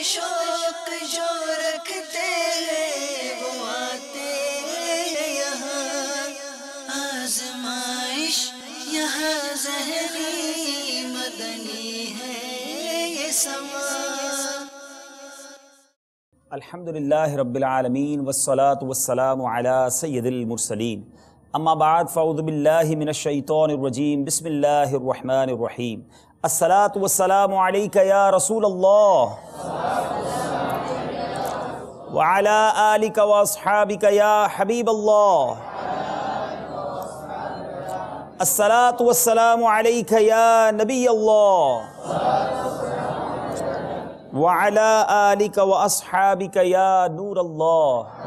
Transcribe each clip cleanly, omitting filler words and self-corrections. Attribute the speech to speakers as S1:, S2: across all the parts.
S1: شوق جو رکھتے ہیں وہ آتے ہیں یہاں، آزمائش یہاں ذہنی مدنی ہے یہ سما۔
S2: الحمدللہ رب العالمین والصلاة والسلام علی سید المرسلین، اما بعد فاعوذ باللہ من الشیطان الرجیم، بسم اللہ الرحمن الرحیم۔ الصلاة والسلام علیک یا رسول اللہ وعلی آلک واصحابک یا حبیب اللہ۔ الصلاة والسلام علیک یا نبی اللہ وعلی آلک واصحابک یا نور اللہ۔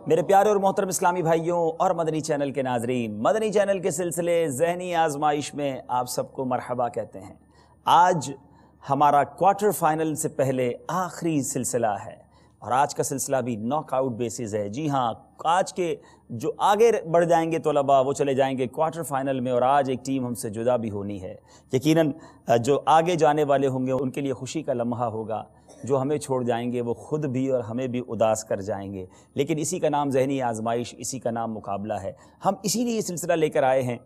S2: میرے پیارے اور محترم اسلامی بھائیوں اور مدنی چینل کے ناظرین، مدنی چینل کے سلسلے ذہنی آزمائش میں آپ سب کو مرحبا کہتے ہیں۔ آج ہمارا کوارٹر فائنل سے پہلے آخری سلسلہ ہے اور آج کا سلسلہ بھی ناک آؤٹ بیسز ہے۔ جی ہاں، آج کے جو آگے بڑھ جائیں گے طلباء وہ چلے جائیں گے کوارٹر فائنل میں، اور آج ایک ٹیم ہم سے جدا بھی ہونی ہے۔ یقیناً جو آگے جانے والے ہوں گے ان کے لیے خوشی کا لمحہ ہوگا، جو ہمیں چھوڑ جائیں گے وہ خود بھی اور ہمیں بھی اداس کر جائیں گے، لیکن اسی کا نام ذہنی آزمائش، اسی کا نام مقابلہ ہے۔ ہم اسی لیے یہ سلسلہ لے کر آئے ہیں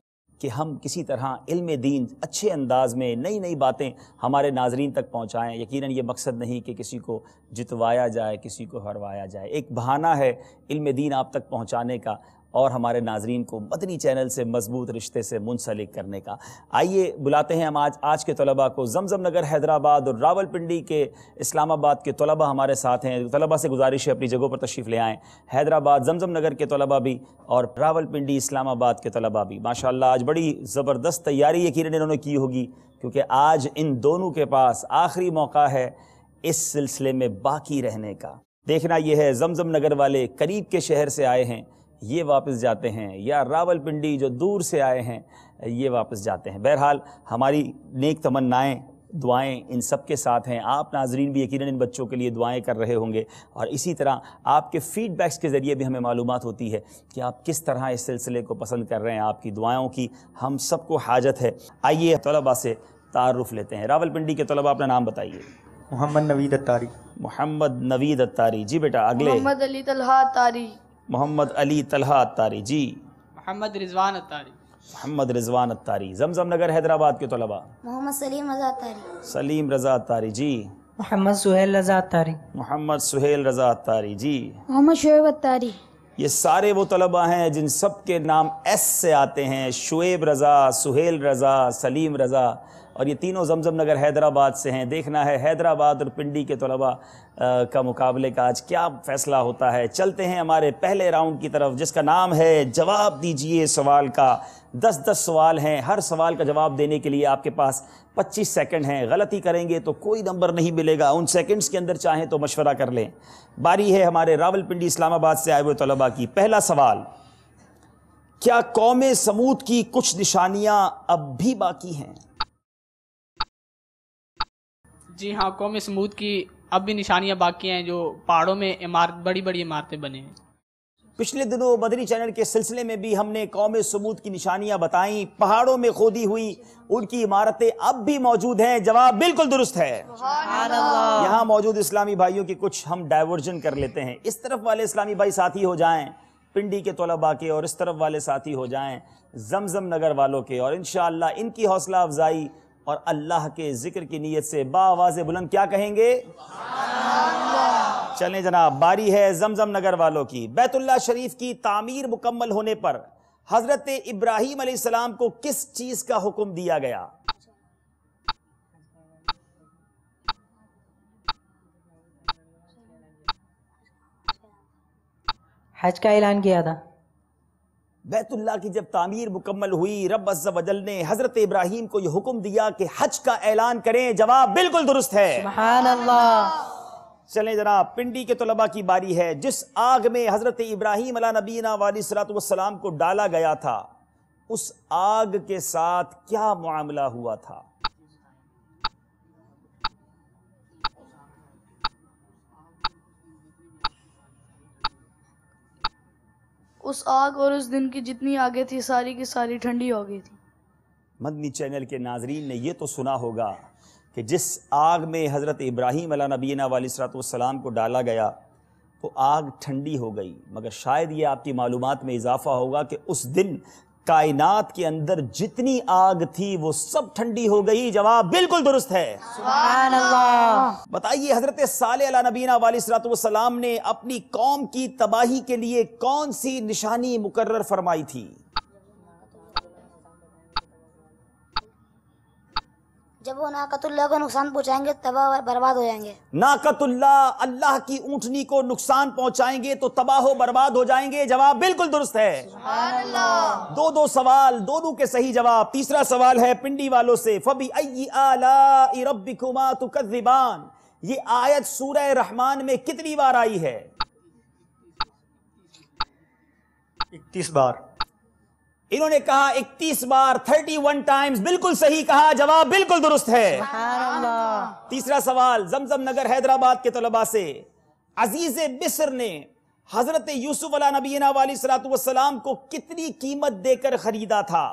S2: کہ ہم کسی طرح علم دین اچھے انداز میں نئی نئی باتیں ہمارے ناظرین تک پہنچائیں۔ یقیناً یہ مقصد نہیں کہ کسی کو جتوایا جائے، کسی کو ہروایا جائے، ایک بہانہ ہے علم دین آپ تک پہنچانے کا اور ہمارے ناظرین کو مدنی چینل سے مضبوط رشتے سے منسلک کرنے کا۔ آئیے بلاتے ہیں ہم آج کے طلباء کو۔ زمزم نگر حیدرآباد اور راولپنڈی کے اسلام آباد کے طلباء ہمارے ساتھ ہیں۔ طلباء سے گزارش ہے اپنی جگہوں پر تشریف لے آئیں۔ حیدرآباد زمزم نگر کے طلباء بھی اور راولپنڈی اسلام آباد کے طلباء بھی ماشاءاللہ آج بڑی زبردست تیاری یقیناً انہوں نے کی ہوگی، کیونکہ آج ان دونوں کے پاس آخری موقع ہے اس سلسلے میں باقی رہنے کا۔ دیکھنا یہ ہے زمزم نگر والے قریب کے شہر سے آئے ہیں یہ واپس جاتے ہیں، یا راولپنڈی جو دور سے آئے ہیں یہ واپس جاتے ہیں۔ بہرحال ہماری نیک تمنائیں، دعائیں ان سب کے ساتھ ہیں۔ آپ ناظرین بھی یقیناً ان بچوں کے لیے دعائیں کر رہے ہوں گے، اور اسی طرح آپ کے فیڈ بیکس کے ذریعے بھی ہمیں معلومات ہوتی ہے کہ آپ کس طرح اس سلسلے کو پسند کر رہے ہیں۔ آپ کی دعاؤں کی ہم سب کو حاجت ہے۔ آئیے طلباء سے تعارف لیتے ہیں۔ راولپنڈی کے طلباء اپنا نام بتائیے۔
S3: محمد نوید اتاری۔
S2: محمد نوید اتاری، جی بیٹا اگلے۔
S4: محمد علی طلحہ اتاری۔
S2: محمد علی طلحہ اتاری، جی۔
S5: محمد رضوان اتاری۔
S2: محمد رضوان اتاری۔ زمزم نگر حیدرآباد کے طلباء۔
S6: محمد سلیم رضا اتاری۔
S2: سلیم رضا اتاری، جی۔
S7: محمد سہیل رضا اتاری۔
S2: محمد سہیل رضا اتاری، جی۔
S6: محمد شعیب اتاری۔
S2: یہ سارے وہ طلباء ہیں جن سب کے نام ایس سے آتے ہیں، شعیب رضا، سہیل رضا، سلیم رضا، اور یہ تینوں زمزم نگر حیدرآباد سے ہیں۔ دیکھنا ہے حیدرآباد اور پنڈی کے طلباء کا مقابلے کا آج کیا فیصلہ ہوتا ہے۔ چلتے ہیں ہمارے پہلے راؤنڈ کی طرف جس کا نام ہے جواب دیجئے سوال کا۔ 10 سوال ہیں، ہر سوال کا جواب دینے کے لیے آپ کے پاس 25 سیکنڈ ہیں۔ غلطی کریں گے تو کوئی نمبر نہیں ملے گا، ان سیکنڈز کے اندر چاہیں تو مشورہ کر لیں۔ باری ہے ہمارے راولپنڈی اسلام آباد سے آئے ہوئے طلباء کی۔ پہلا سوال، کیا قوم سمود کی کچھ نشانیاں اب بھی باقی ہیں؟
S5: جی ہاں، قوم سمود کی اب بھی نشانیاں باقی ہیں، جو پہاڑوں میں بڑی بڑی عمارتیں بنے ہیں۔
S2: پچھلے دنوں مدنی چینل کے سلسلے میں بھی ہم نے قوم سمود کی نشانیاں بتائیں، پہاڑوں میں کھودی ہوئی ان کی عمارتیں اب بھی موجود ہیں۔ جواب بالکل درست ہے۔ یہاں موجود اسلامی بھائیوں کی کچھ ہم ڈائیورژن کر لیتے ہیں۔ اس طرف والے اسلامی بھائی ساتھی ہو جائیں پنڈی کے طلباء کے، اور اس طرف والے ساتھی ہو جائیں زمزم نگر والوں کے، اور انشاءاللہ ان کی حوصلہ افزائی اور اللہ کے ذکر کی نیت سے بآواز بلند کیا کہیں گے؟ چلیں جناب، باری ہے زمزم نگر والوں کی۔ بیت اللہ شریف کی تعمیر مکمل ہونے پر حضرت ابراہیم علیہ السلام کو کس چیز کا حکم دیا گیا؟
S7: حج کا اعلان کیا تھا۔
S2: بیت اللہ کی جب تعمیر مکمل ہوئی، رب عز و جل نے حضرت ابراہیم کو یہ حکم دیا کہ حج کا اعلان کریں۔ جواب بالکل درست ہے۔
S7: سبحان اللہ۔
S2: چلیں جناب، پنڈی کے طلباء کی باری ہے۔ جس آگ میں حضرت ابراہیم علیہ نبینا علیہ الصلوۃ والسلام کو ڈالا گیا تھا، اس آگ کے ساتھ کیا معاملہ ہوا تھا؟
S4: اس آگ اور اس دن کی جتنی آگیں تھی ساری کی ساری ٹھنڈی ہو گئی تھی۔
S2: مدنی چینل کے ناظرین نے یہ تو سنا ہوگا کہ جس آگ میں حضرت ابراہیم علیہ نبینا والسلام کو ڈالا گیا وہ آگ ٹھنڈی ہو گئی، مگر شاید یہ آپ کی معلومات میں اضافہ ہوگا کہ اس دن کائنات کے اندر جتنی آگ تھی وہ سب ٹھنڈی ہو گئی۔ جواب بالکل درست ہے۔
S7: سبحان اللہ۔
S2: بتائیے حضرت صالح علیہ نبینا والسلام نے اپنی قوم کی تباہی کے لیے کون سی نشانی مقرر فرمائی تھی؟
S6: جب وہ ناقۃ اللہ کو نقصان پہنچائیں گے تباہ برباد ہو جائیں گے۔
S2: ناقۃ اللہ، اللہ کی اونٹنی کو نقصان پہنچائیں گے تو تباہ و برباد ہو جائیں گے۔ جواب بالکل درست ہے۔
S6: سبحان اللہ۔
S2: دو سوال، دونوں کے صحیح جواب۔ تیسرا سوال ہے پنڈی والوں سے، فَبِأَيِّ آلَاءِ رَبِّكُمَا تُكَذِّبَانِ، یہ آیت سورہ رحمان میں کتنی بار آئی ہے؟
S3: 31 بار۔
S2: انہوں نے کہا 31 بار، 31 ٹائمز، بالکل صحیح کہا، جواب بالکل درست ہے۔
S7: سبحان اللہ۔
S2: تیسرا سوال زمزم نگر حیدرآباد کے طلباء سے، عزیز مصر نے حضرت یوسف علیہ نبینا والسلام کو کتنی قیمت دے کر خریدا تھا؟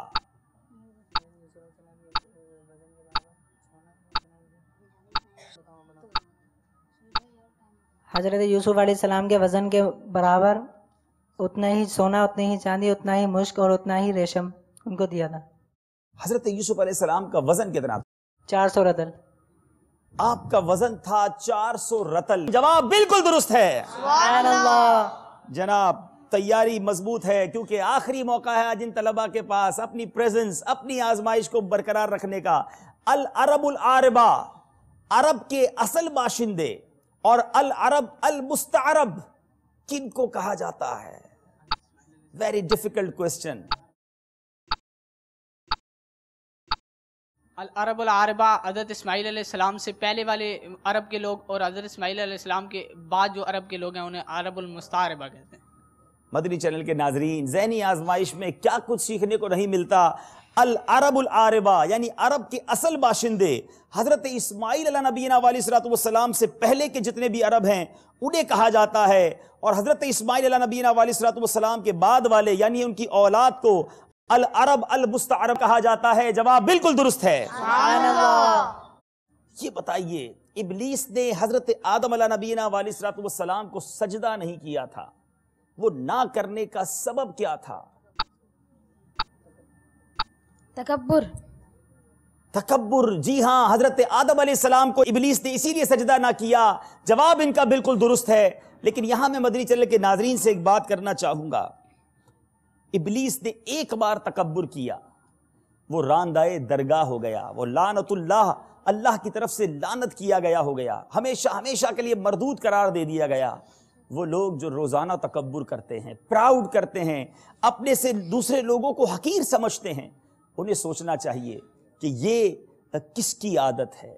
S7: حضرت یوسف علیہ السلام کے وزن کے برابر اتنا ہی سونا، اتنی ہی چاندی، اتنا ہی مشک اور اتنا ہی ریشم ان کو دیا تھا۔
S2: حضرت یوسف علیہ السلام کا وزن کتنا تھا؟
S7: 400 رطل۔
S2: آپ کا وزن تھا 400 رطل۔ جواب بالکل درست ہے۔
S7: سبحان اللہ۔
S2: جناب تیاری مضبوط ہے، کیونکہ آخری موقع ہے جن طلباء کے پاس اپنی پریزنس، اپنی آزمائش کو برقرار رکھنے کا۔ العرب العاربہ، عرب کے اصل باشندے، اور العرب المستعرب کن کو کہا جاتا ہے؟ Very difficult question.
S5: العرب العربہ حضرت اسماعیل علیہ السلام سے پہلے والے عرب کے لوگ، اور حضرت اسماعیل علیہ السلام کے بعد جو عرب کے لوگ ہیں انہیں عرب المستعربہ کہتے ہیں۔
S2: مدنی چینل کے ناظرین، ذہنی آزمائش میں کیا کچھ سیکھنے کو نہیں ملتا۔ العرب العاربہ یعنی عرب کے اصل باشندے، حضرت اسماعیل علیہ نبینا والسلام سے پہلے کے جتنے بھی عرب ہیں انہیں کہا جاتا ہے، اور حضرت اسماعیل علیہ نبینا والسلام کے بعد والے یعنی ان کی اولاد کو العرب المستعرب کہا جاتا ہے۔ جواب بالکل درست ہے۔
S7: سبحان اللہ۔
S2: یہ بتائیے ابلیس نے حضرت آدم علیہ نبینا والسلام کو سجدہ نہیں کیا تھا، وہ نہ کرنے کا سبب کیا تھا؟
S4: تکبر۔
S2: تکبر، جی ہاں، حضرت آدم علیہ السلام کو ابلیس نے اسی لیے سجدہ نہ کیا۔ جواب ان کا بالکل درست ہے۔ لیکن یہاں میں مدنی چینل کے ناظرین سے ایک بات کرنا چاہوں گا۔ ابلیس نے ایک بار تکبر کیا، وہ راندائے درگاہ ہو گیا، وہ لعنت اللہ، اللہ کی طرف سے لعنت کیا گیا ہو گیا، ہمیشہ ہمیشہ کے لیے مردود قرار دے دیا گیا۔ وہ لوگ جو روزانہ تکبر کرتے ہیں، پراؤڈ کرتے ہیں، اپنے سے دوسرے لوگوں کو حقیر سمجھتے ہیں، انہیں سوچنا چاہیے کہ یہ کس کی عادت ہے۔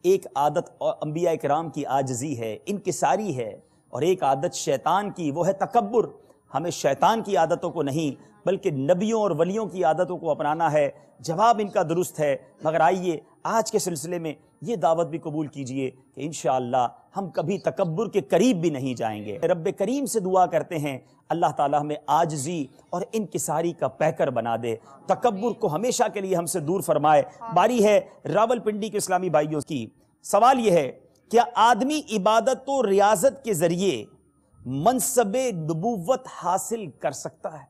S2: ایک عادت انبیاء کرام کی عاجزی ہے، انکساری ہے، اور ایک عادت شیطان کی، وہ ہے تکبر۔ ہمیں شیطان کی عادتوں کو نہیں بلکہ نبیوں اور ولیوں کی عادتوں کو اپنانا ہے۔ جواب ان کا درست ہے، مگر آئیے آج کے سلسلے میں یہ دعوت بھی قبول کیجئے کہ انشاءاللہ ہم کبھی تکبر کے قریب بھی نہیں جائیں گے۔ رب کریم سے دعا کرتے ہیں اللہ تعالیٰ ہمیں عاجزی اور انکساری کا پیکر بنا دے، تکبر کو ہمیشہ کے لیے ہم سے دور فرمائے۔ باری ہے راول پنڈی کے اسلامی بھائیوں کی۔ سوال یہ ہے، کیا آدمی عبادت و ریاضت کے ذریعے منصب نبوت حاصل کر سکتا ہے؟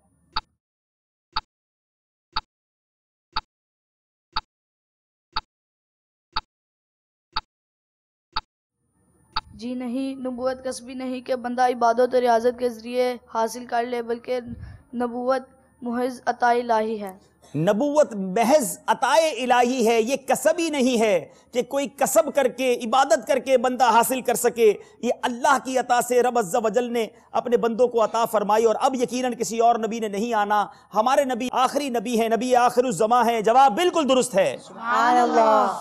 S4: جی نہیں، نبوت کسبی نہیں کہ بندہ عبادت و ریاضت کے ذریعے حاصل کر لے، بلکہ نبوت محض عطا الہی ہے۔
S2: نبوت محض عطا الہی ہے، یہ کسب ہی نہیں ہے کہ کوئی کسب کر کے عبادت کر کے بندہ حاصل کر سکے۔ یہ اللہ کی عطا سے رب عز و جل نے اپنے بندوں کو عطا فرمائی، اور اب یقیناً کسی اور نبی نے نہیں آنا۔ ہمارے نبی آخری نبی ہیں، نبی آخر الزماں ہیں۔ جواب بالکل درست ہے۔
S7: سبحان اللہ۔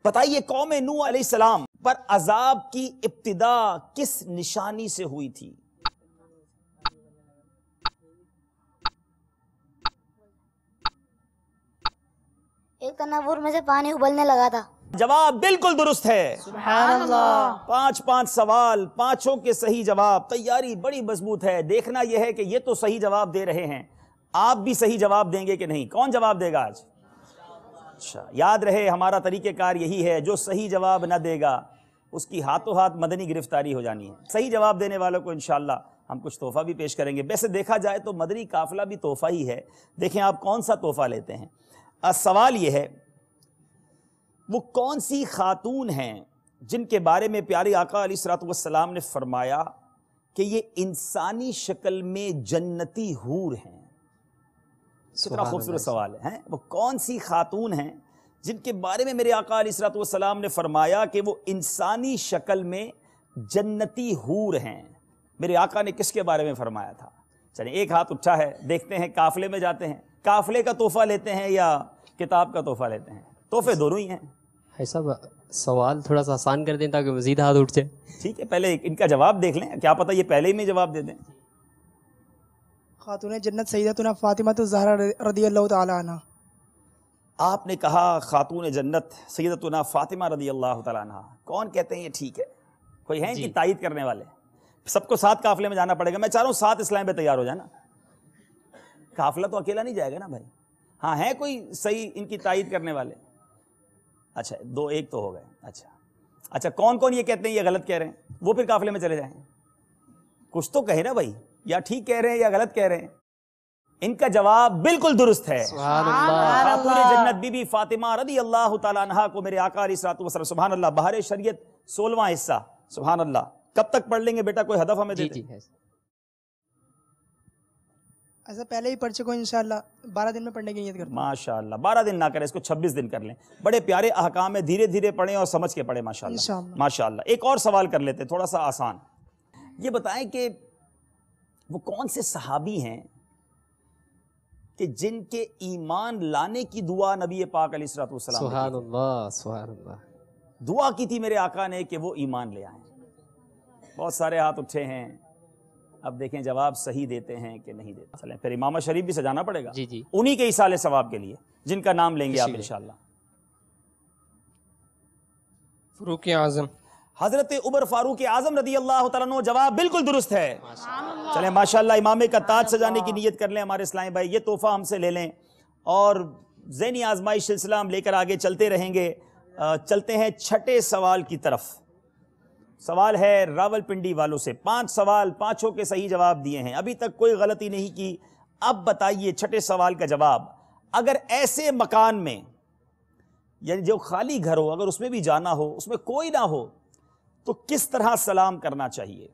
S2: بتائیے قوم نوح علیہ السلام پر عذاب کی ابتدا کس نشانی سے ہوئی تھی؟
S6: ایک تنور میں سے پانی ابلنے لگا تھا۔
S2: جواب بالکل درست ہے۔
S7: سبحان اللہ۔
S2: 5 سوال، 5 کے صحیح جواب۔ تیاری بڑی مضبوط ہے۔ دیکھنا یہ ہے کہ یہ تو صحیح جواب دے رہے ہیں، آپ بھی صحیح جواب دیں گے کہ نہیں؟ کون جواب دے گا آج؟ اچھا، یاد رہے ہمارا طریقہ کار یہی ہے، جو صحیح جواب نہ دے گا اس کی ہاتھوں ہاتھ مدنی گرفتاری ہو جانی ہے۔ صحیح جواب دینے والوں کو انشاءاللہ ہم کچھ تحفہ بھی پیش کریں گے۔ ویسے دیکھا جائے تو مدنی قافلہ بھی تحفہ ہی ہے، دیکھیں آپ کون سا تحفہ لیتے ہیں۔ سوال یہ ہے، وہ کون سی خاتون ہیں جن کے بارے میں پیارے آقا علیہ الصلوۃ والسلام نے فرمایا کہ یہ انسانی شکل میں جنتی حور ہیں؟ کتنا خوبصورت سوال ہے۔ وہ کون سی خاتون ہیں جن کے بارے میں میرے آقا علیہ الصلوۃ والسلام نے فرمایا کہ وہ انسانی شکل میں جنتی حور ہیں؟ میرے آقا نے کس کے بارے میں فرمایا تھا؟ چلیں ایک ہاتھ اٹھا ہے، دیکھتے ہیں قافلے میں جاتے ہیں، قافلے کا تحفہ لیتے ہیں یا کتاب کا تحفہ لیتے ہیں؟ تحفے دونوں ہی ہیں۔
S8: صاحب سوال تھوڑا سا آسان کر دیں تاکہ مزید ہاتھ اٹھ جائے۔
S2: ٹھیک ہے، پہلے ان کا جواب دیکھ لیں، کیا پتہ یہ پہلے ہی میں جواب دے دیں۔
S9: خاتون جنت سیدتنا فاطمہ الزہرا رضی اللہ تعالی عنہ۔
S2: آپ نے کہا خاتون جنت سیدتنا فاطمہ رضی اللہ تعالیٰ عنہ، کون کہتے ہیں یہ ٹھیک ہے؟ کوئی ہیں کہ تائید کرنے والے؟ سب کو ساتھ قافلے میں جانا پڑے گا، میں چاہ رہا ہوں ساتھ اسلام پہ تیار ہو جانا، قافلہ تو اکیلا نہیں جائے گا نا بھائی۔ ہاں ہے کوئی صحیح ان کی تائید کرنے والے؟ اچھا دو، ایک تو ہو گئے۔ اچھا کون کون یہ کہتے ہیں یہ غلط کہہ رہے ہیں؟ وہ پھر قافلے میں چلے جائیں، کچھ تو کہیں نا بھائی، یا ٹھیک کہہ رہے ہیں یا غلط کہہ رہے ہیں۔ ان کا جواب بالکل درست ہے۔
S8: سبحان اللہ۔
S2: خاتون جنت بی بی فاطمہ رضی اللہ تعالیٰ عنہا کو میرے آقا علیہ الصلوۃ والسلام، سبحان اللہ، بہار شریعت 16واں حصہ، سبحان اللہ۔ کب تک پڑھ لیں گے بیٹا؟ کوئی ہدف ہمیں دے دیں۔
S9: ایسا پہلے ہی پڑھ چکو انشاءاللہ، 12 دن میں پڑھنے کی نیت کرتا ہوں۔
S2: ماشاءاللہ 12 دن نہ کریں، اس کو 26 دن کر لیں۔ بڑے پیارے احکام ہے، دھیرے دھیرے پڑھیں اور سمجھ کے پڑھیں ماشاءاللہ ماشاءاللہ۔ ایک اور سوال کر لیتے، تھوڑا سا آسان۔ یہ بتائیں کہ وہ کون سے صحابی ہیں کہ جن کے ایمان لانے کی دعا نبی پاک علیہ الصلوۃ والسلام نے
S8: سبحان اللہ سبحان اللہ،
S2: دعا کی تھی میرے آقا نے کہ وہ ایمان لے آئیں؟ بہت سارے ہاتھ اٹھے ہیں، اب دیکھیں جواب صحیح دیتے ہیں کہ نہیں دیتے۔ چلیں پھر امامہ شریف بھی سجانا پڑے گا
S8: جی
S2: انہی کے ایصال ثواب کے لیے جن کا نام لیں گے آپ انشاءاللہ۔
S10: فاروق اعظم،
S2: حضرت عمر فاروق اعظم رضی اللہ تعالیٰ عنہ، جواب بالکل درست ہے۔ چلیں ماشاءاللہ امامے کا تاج سجانے کی نیت کر لیں ہمارے اسلامی بھائی، یہ تحفہ ہم سے لے لیں اور ذہنی آزمائش سلسلہ ہم لے کر آگے چلتے رہیں گے۔ چلتے ہیں چھٹے سوال کی طرف۔ سوال ہے راول پنڈی والوں سے، 5 سوال، 5 کے صحیح جواب دیے ہیں، ابھی تک کوئی غلطی نہیں کی۔ اب بتائیے چھٹے سوال کا جواب، اگر ایسے مکان میں، یعنی جو خالی گھر ہو، اگر اس میں بھی جانا ہو، اس میں کوئی نہ ہو، تو کس طرح سلام کرنا چاہیے؟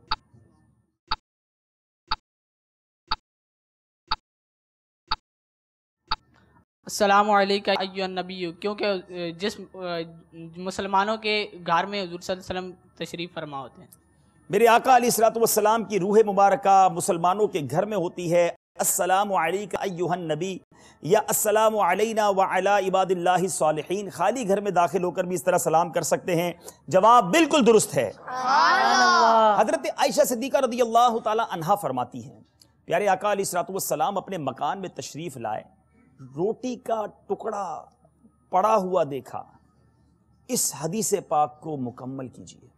S5: السلام علیکم ایھا النبی، کیونکہ جس مسلمانوں کے گھر میں حضور صلی اللہ علیہ وسلم تشریف فرما ہوتے ہیں۔
S2: میرے آقا علیہ الصلوۃ والسلام کی روح مبارکہ مسلمانوں کے گھر میں ہوتی ہے۔ السلام علیکم ایھا النبی یا السلام علینا وعلی عباد اللہ الصالحین، خالی گھر میں داخل ہو کر بھی اس طرح سلام کر سکتے ہیں۔ جواب بالکل درست ہے۔ حضرت عائشہ صدیقہ رضی اللہ تعالی عنہا فرماتی ہیں، پیارے آقا علیہ الصلوۃ والسلام اپنے مکان میں تشریف لائے، روٹی کا ٹکڑا پڑا ہوا دیکھا۔ اس حدیث پاک کو مکمل کیجیے۔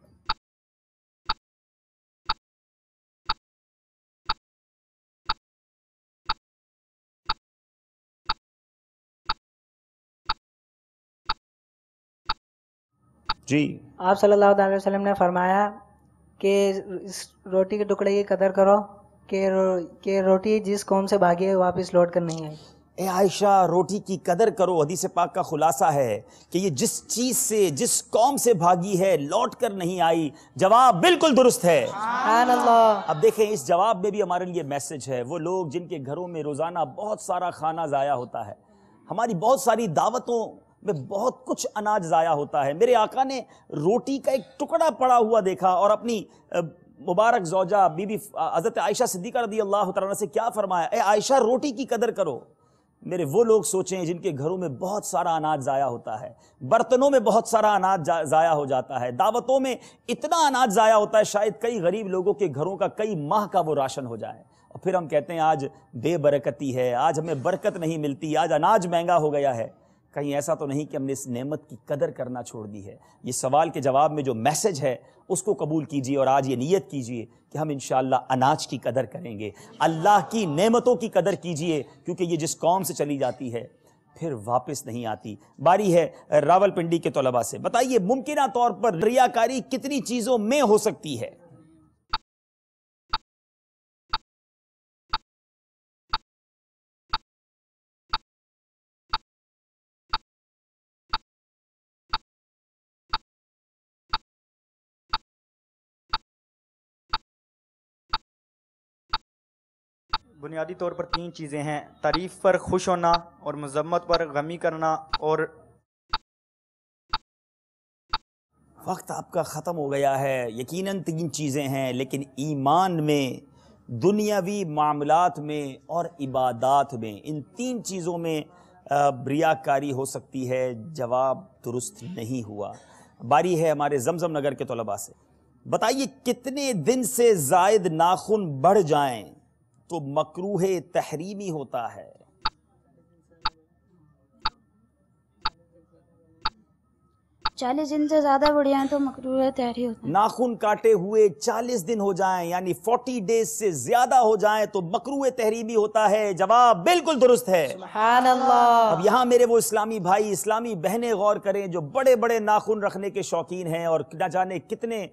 S2: جی
S7: آپ صلی اللہ علیہ وسلم نے فرمایا کہ اس روٹی کے ٹکڑے کی قدر کرو کہ روٹی جس قوم سے بھاگی ہے واپس لوٹ کر نہیں آئی۔
S2: اے عائشہ، روٹی کی قدر کرو، حدیث پاک کا خلاصہ ہے کہ یہ جس چیز سے، جس قوم سے بھاگی ہے لوٹ کر نہیں آئی۔ جواب بالکل درست ہے۔
S7: سبحان اللہ۔
S2: اب دیکھیں اس جواب میں بھی ہمارے لیے میسج ہے۔ وہ لوگ جن کے گھروں میں روزانہ بہت سارا کھانا ضائع ہوتا ہے، ہماری بہت ساری دعوتوں میں بہت کچھ اناج ضائع ہوتا ہے، میرے آقا نے روٹی کا ایک ٹکڑا پڑا ہوا دیکھا اور اپنی مبارک زوجہ بی بی حضرت عائشہ صدیقہ رضی اللہ تعالیٰ عنہ سے کیا فرمایا؟ اے عائشہ، روٹی کی قدر کرو۔ میرے وہ لوگ سوچیں جن کے گھروں میں بہت سارا اناج ضائع ہوتا ہے، برتنوں میں بہت سارا اناج ضائع ہو جاتا ہے، دعوتوں میں اتنا اناج ضائع ہوتا ہے، شاید کئی غریب لوگوں کے گھروں کا کئی ماہ کا وہ راشن ہو جائے، اور پھر ہم کہتے ہیں آج بے برکتی ہے، آج ہمیں برکت نہیں ملتی، آج اناج مہنگا ہو گیا ہے۔ کہیں ایسا تو نہیں کہ ہم نے اس نعمت کی قدر کرنا چھوڑ دی ہے؟ یہ سوال کے جواب میں جو میسج ہے اس کو قبول کیجئے اور آج یہ نیت کیجئے کہ ہم انشاءاللہ اناج کی قدر کریں گے، اللہ کی نعمتوں کی قدر کیجئے، کیونکہ یہ جس قوم سے چلی جاتی ہے پھر واپس نہیں آتی۔ باری ہے راول پنڈی کے طلباء سے، بتائیے ممکنہ طور پر ریاکاری کتنی چیزوں میں ہو سکتی ہے؟
S3: بنیادی طور پر 3 چیزیں ہیں: تعریف پر خوش ہونا، اور مذمت پر غمی کرنا، اور
S2: وقت آپ کا ختم ہو گیا ہے۔ یقیناً 3 چیزیں ہیں، لیکن ایمان میں، دنیاوی معاملات میں اور عبادات میں، ان 3 چیزوں میں ریاکاری ہو سکتی ہے۔ جواب درست نہیں ہوا۔ باری ہے ہمارے زمزم نگر کے طلباء سے، بتائیے کتنے دن سے زائد ناخن بڑھ جائیں تو مکروہ تحریمی ہوتا ہے؟
S6: 40 دن سے زیادہ بڑھ جائیں تو مکروہ تحریم ہوتا ہے۔
S2: ناخن کاٹے ہوئے 40 دن ہو جائیں یعنی 40 ڈیز سے زیادہ ہو جائیں تو مکروہ تحریمی ہوتا ہے۔ جواب بالکل درست ہے۔
S7: سبحان اللہ۔
S2: اب یہاں میرے وہ اسلامی بھائی، اسلامی بہنیں غور کریں جو بڑے بڑے ناخن رکھنے کے شوقین ہیں اور نہ جانے کتنے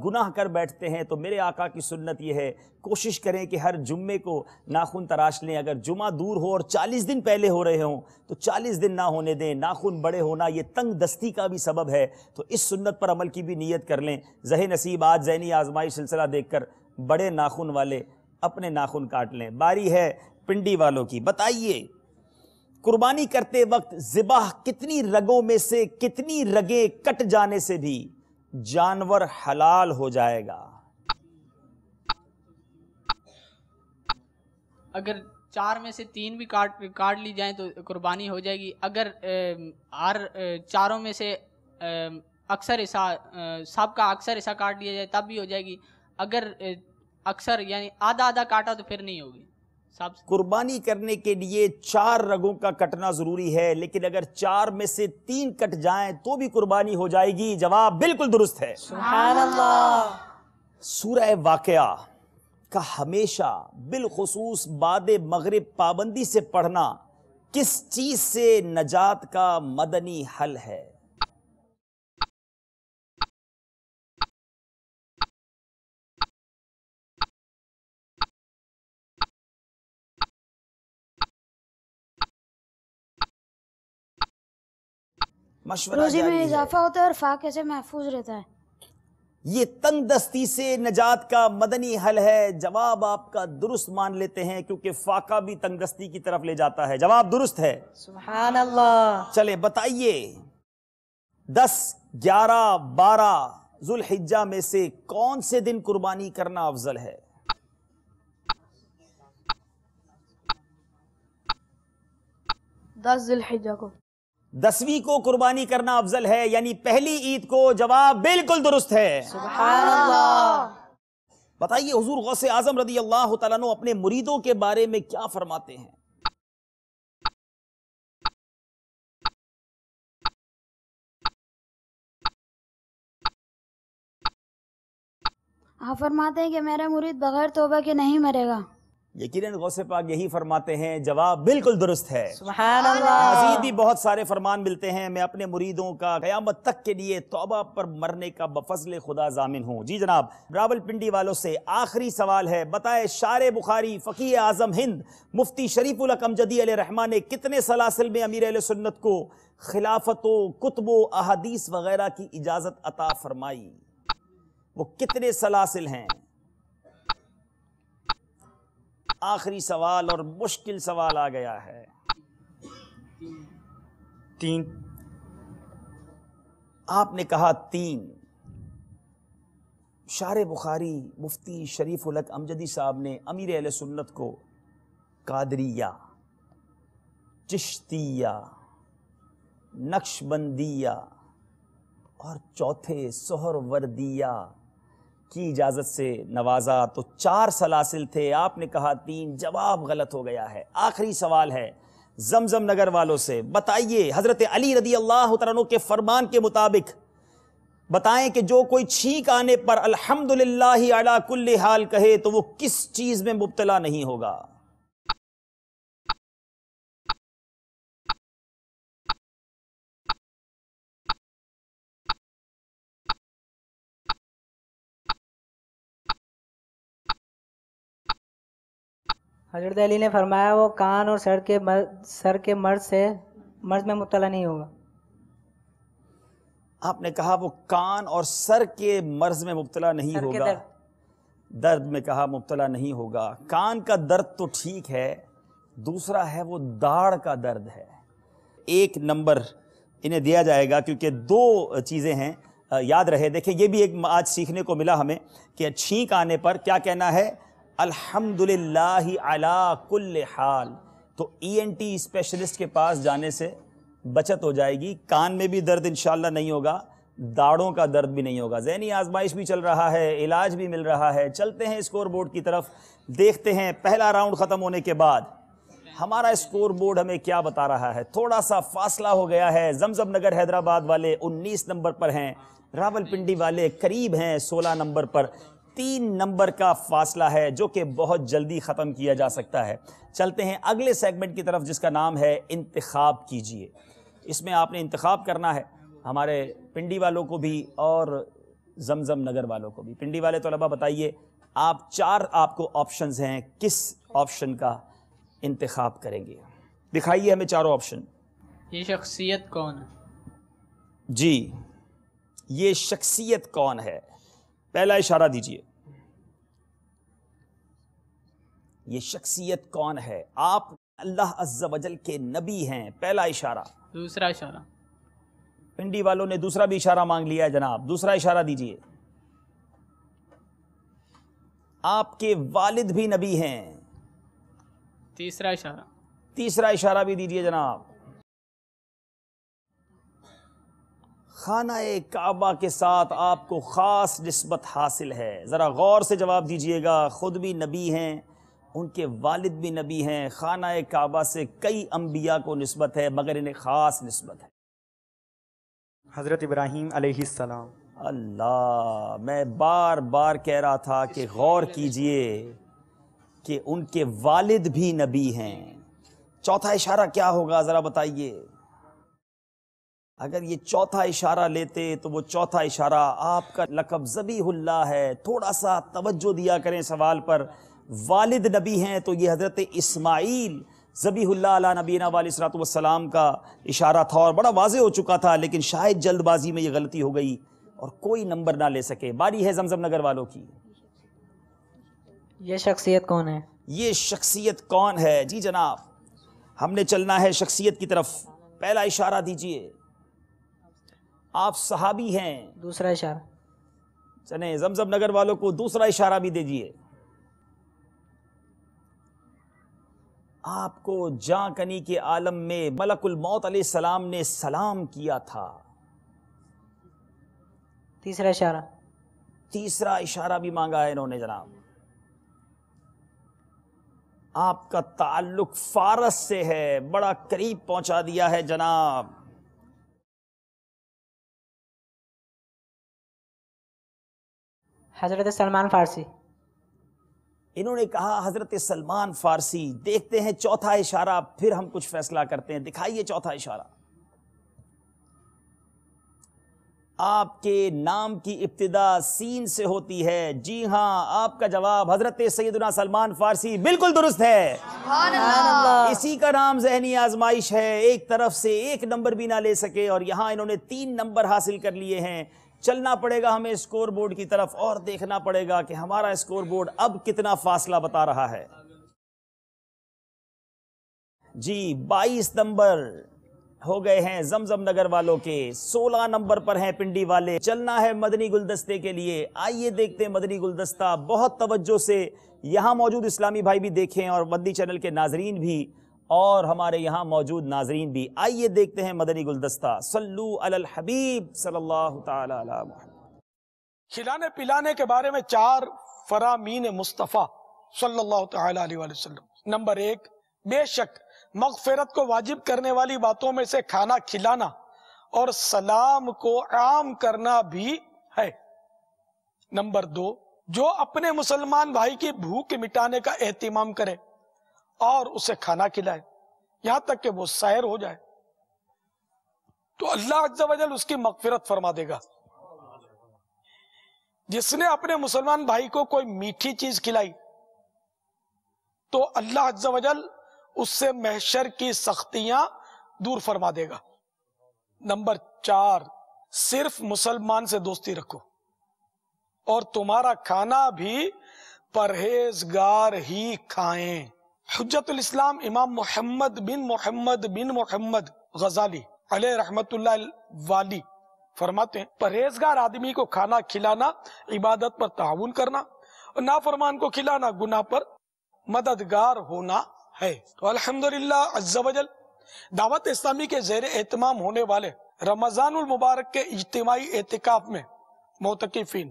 S2: گناہ کر بیٹھتے ہیں، تو میرے آقا کی سنت یہ ہے، کوشش کریں کہ ہر جمعے کو ناخن تراش لیں۔ اگر جمعہ دور ہو اور 40 دن پہلے ہو رہے ہوں تو 40 دن نہ ہونے دیں۔ ناخن بڑے ہونا یہ تنگ دستی کا بھی سبب ہے، تو اس سنت پر عمل کی بھی نیت کر لیں۔ زہ نصیب آج ذہنی آزمائش سلسلہ دیکھ کر بڑے ناخن والے اپنے ناخن کاٹ لیں۔ باری ہے پنڈی والوں کی، بتائیے قربانی کرتے وقت ذبح کتنی رگوں میں سے کتنی رگیں کٹ جانے سے بھی جانور حلال ہو جائے گا؟
S5: اگر 4 میں سے 3 بھی کاٹ لی جائیں تو قربانی ہو جائے گی۔ اگر ہر 4 میں سے اکثر حصہ سب کا اکثر حصہ کاٹ لیا جائے تب بھی ہو جائے گی۔ اگر اکثر یعنی آدھا آدھا کاٹا تو پھر نہیں ہوگی۔
S2: قربانی کرنے کے لیے 4 رگوں کا کٹنا ضروری ہے، لیکن اگر 4 میں سے 3 کٹ جائیں تو بھی قربانی ہو جائے گی۔ جواب بالکل درست ہے۔
S7: سبحان اللہ۔
S2: سورہ واقعہ کا ہمیشہ بالخصوص بعد مغرب پابندی سے پڑھنا کس چیز سے نجات کا مدنی حل ہے؟ مشورہ
S6: روزی میں
S2: جاری ہے۔
S6: اضافہ ہوتا ہے اور فاقے سے محفوظ رہتا ہے۔
S2: یہ تنگ دستی سے نجات کا مدنی حل ہے۔ جواب آپ کا درست مان لیتے ہیں کیونکہ فاقہ بھی تنگ دستی کی طرف لے جاتا ہے۔ جواب درست ہے۔
S7: سبحان اللہ۔
S2: چلے بتائیے 10، 11، 12 ذوالحجہ میں سے کون سے دن قربانی کرنا افضل ہے؟
S4: ذی الحجہ کو
S2: 10ویں کو قربانی کرنا افضل ہے، یعنی پہلی عید کو۔ جواب بالکل درست ہے۔
S7: سبحان اللہ۔
S2: بتائیے حضور غوث اعظم رضی اللہ تعالیٰ عنہ اپنے مریدوں کے بارے میں کیا فرماتے ہیں؟
S6: آپ فرماتے ہیں کہ میرا مرید بغیر توبہ کے نہیں مرے گا۔
S2: یقیناً غوث پاک یہی فرماتے ہیں۔ جواب بالکل درست ہے۔
S7: سبحان اللہ۔
S2: مزید بھی بہت سارے فرمان ملتے ہیں۔ میں اپنے مریدوں کا قیامت تک کے لیے توبہ پر مرنے کا بفضل خدا ضامن ہوں۔ جی جناب، راول پنڈی والوں سے آخری سوال ہے، بتائے شارح بخاری فقیہ اعظم ہند مفتی شریف الحق امجدی علیہ الرحمہ نے کتنے سلاسل میں امیر اہل سنت کو خلافت و کتب و احادیث وغیرہ کی اجازت عطا فرمائی؟ وہ کتنے سلاسل ہیں؟ آخری سوال اور مشکل سوال آ گیا ہے۔
S3: 3۔
S2: آپ نے کہا 3۔ شارح بخاری مفتی شریف الحق امجدی صاحب نے امیر اہل سنت کو قادریہ، چشتیہ، نقشبندیہ اور چوتھے سہروردیہ کی اجازت سے نوازا، تو 4 سلاسل تھے، آپ نے کہا 3۔ جواب غلط ہو گیا ہے۔ آخری سوال ہے زمزم نگر والوں سے، بتائیے حضرت علی رضی اللہ تعالیٰ عنہ کے فرمان کے مطابق بتائیں کہ جو کوئی چھینک آنے پر الحمدللہ علی کل حال کہے تو وہ کس چیز میں مبتلا نہیں ہوگا؟
S7: حضرت علی نے فرمایا وہ کان اور سر کے مرض میں مبتلا نہیں ہوگا.
S2: آپ نے کہا وہ کان اور سر کے مرض میں مبتلا نہیں ہوگا، درد میں کہا مبتلا نہیں ہوگا. کان کا درد تو ٹھیک ہے، دوسرا ہے وہ داڑھ کا درد ہے. 1 نمبر انہیں دیا جائے گا کیونکہ 2 چیزیں ہیں. یاد رہے، دیکھیں یہ بھی ایک آج سیکھنے کو ملا ہمیں کہ چھینک آنے پر کیا کہنا ہے، الحمدللہ علی کل حال. تو ENT اسپیشلسٹ کے پاس جانے سے بچت ہو جائے گی. کان میں بھی درد انشاءاللہ نہیں ہوگا، داڑھوں کا درد بھی نہیں ہوگا. ذہنی آزمائش بھی چل رہا ہے، علاج بھی مل رہا ہے. چلتے ہیں اسکور بورڈ کی طرف، دیکھتے ہیں پہلا راؤنڈ ختم ہونے کے بعد ہمارا اسکور بورڈ ہمیں کیا بتا رہا ہے. تھوڑا سا فاصلہ ہو گیا ہے. زمزم نگر حیدرآباد والے 19 نمبر پر ہیں، راول پنڈی والے قریب ہیں 16 نمبر پر. 3 نمبر کا فاصلہ ہے جو کہ بہت جلدی ختم کیا جا سکتا ہے. چلتے ہیں اگلے سیگمنٹ کی طرف جس کا نام ہے انتخاب کیجئے. اس میں آپ نے انتخاب کرنا ہے، ہمارے پنڈی والوں کو بھی اور زمزم نگر والوں کو بھی. پنڈی والے طلبہ بتائیے، آپ کو آپشنز ہیں، کس آپشن کا انتخاب کریں گے؟ دکھائیے ہمیں چاروں آپشن.
S5: یہ شخصیت کون ہے؟
S2: جی یہ شخصیت کون ہے؟ پہلا اشارہ دیجئے. یہ شخصیت کون ہے؟ آپ اللہ عز و جل کے نبی ہیں. پہلا اشارہ.
S5: دوسرا اشارہ.
S2: پنڈی والوں نے دوسرا بھی اشارہ مانگ لیا ہے جناب. دوسرا اشارہ دیجئے. آپ کے والد بھی نبی ہیں.
S5: تیسرا اشارہ.
S2: تیسرا اشارہ بھی دیجئے جناب. خانہ کعبہ کے ساتھ آپ کو خاص نسبت حاصل ہے. ذرا غور سے جواب دیجئے گا. خود بھی نبی ہیں، ان کے والد بھی نبی ہیں. خانہ کعبہ سے کئی انبیاء کو نسبت ہے مگر انہیں خاص نسبت ہے.
S3: حضرت ابراہیم علیہ السلام.
S2: اللہ، میں بار بار کہہ رہا تھا کہ غور کیجئے کہ ان کے والد بھی نبی ہیں. چوتھا اشارہ کیا ہوگا ذرا بتائیے. اگر یہ چوتھا اشارہ لیتے تو وہ چوتھا اشارہ آپ کا لقب ذبیح اللہ ہے. تھوڑا سا توجہ دیا کریں سوال پر. والد نبی ہیں تو یہ حضرت اسماعیل ذبیح اللہ علیہ نبینا علیہ الصلوۃ والسلام کا اشارہ تھا اور بڑا واضح ہو چکا تھا، لیکن شاید جلد بازی میں یہ غلطی ہو گئی اور کوئی نمبر نہ لے سکے. باری ہے زمزم نگر والوں کی.
S7: یہ شخصیت کون ہے؟
S2: یہ شخصیت کون ہے؟ جی جناب، ہم نے چلنا ہے شخصیت کی طرف. پہلا اشارہ دیجئے. آپ صحابی ہیں.
S7: دوسرا اشارہ.
S2: چلیں زمزم نگر والوں کو دوسرا اشارہ بھی دیجئے. آپ کو جاں کنی کے عالم میں ملک الموت علیہ السلام نے سلام کیا تھا.
S7: تیسرا اشارہ.
S2: تیسرا اشارہ بھی مانگا ہے انہوں نے جناب. آپ کا تعلق فارس سے ہے، بڑا قریب پہنچا دیا ہے جناب.
S7: حضرت سلمان فارسی.
S2: انہوں نے کہا حضرت سلمان فارسی. دیکھتے ہیں چوتھا اشارہ، پھر ہم کچھ فیصلہ کرتے ہیں. دکھائیے چوتھا اشارہ. آپ کے نام کی ابتدا سین سے ہوتی ہے. جی ہاں، آپ کا جواب حضرت سیدنا سلمان فارسی بالکل درست ہے.
S4: سبحان اللہ.
S2: اسی کا نام ذہنی آزمائش ہے. ایک طرف سے 1 نمبر بھی نہ لے سکے اور یہاں انہوں نے 3 نمبر حاصل کر لیے ہیں. چلنا پڑے گا ہمیں اسکور بورڈ کی طرف اور دیکھنا پڑے گا کہ ہمارا اسکور بورڈ اب کتنا فاصلہ بتا رہا ہے. جی 22 نمبر ہو گئے ہیں زمزم نگر والوں کے. 16 نمبر پر ہیں پنڈی والے. چلنا ہے مدنی گلدستے کے لیے. آئیے دیکھتے ہیں مدنی گلدستہ. بہت توجہ سے یہاں موجود اسلامی بھائی بھی دیکھیں اور مدنی چینل کے ناظرین بھی اور ہمارے یہاں موجود ناظرین بھی. آئیے دیکھتے ہیں مدنی گلدستہ. صلو علی الحبیب صلی اللہ تعالی علی محمد.
S10: کھلانے پلانے کے بارے میں 4 فرامین مصطفیٰ صلی اللہ تعالی علیہ وآلہ وسلم. نمبر 1، بے شک مغفرت کو واجب کرنے والی باتوں میں سے کھانا کھلانا اور سلام کو عام کرنا بھی ہے. نمبر 2، جو اپنے مسلمان بھائی کی بھوک مٹانے کا اہتمام کرے اور اسے کھانا کھلائے یہاں تک کہ وہ سیر ہو جائے تو اللہ عز و جل اس کی مغفرت فرما دے گا. جس نے اپنے مسلمان بھائی کو کوئی میٹھی چیز کھلائی تو اللہ عز و جل اس سے محشر کی سختیاں دور فرما دے گا۔ نمبر 4، صرف مسلمان سے دوستی رکھو اور تمہارا کھانا بھی پرہیزگار ہی کھائیں۔ حجت الاسلام امام محمد بن محمد غزالی علیہ رحمت اللہ والی فرماتے ہیں پرہیزگار آدمی کو کھانا کھلانا عبادت پر تعاون کرنا اور نافرمان کو کھلانا گناہ پر مددگار ہونا ہے۔ تو الحمدللہ عز و جل دعوت اسلامی کے زیر اہتمام ہونے والے رمضان المبارک کے اجتماعی اعتکاف میں معتکفین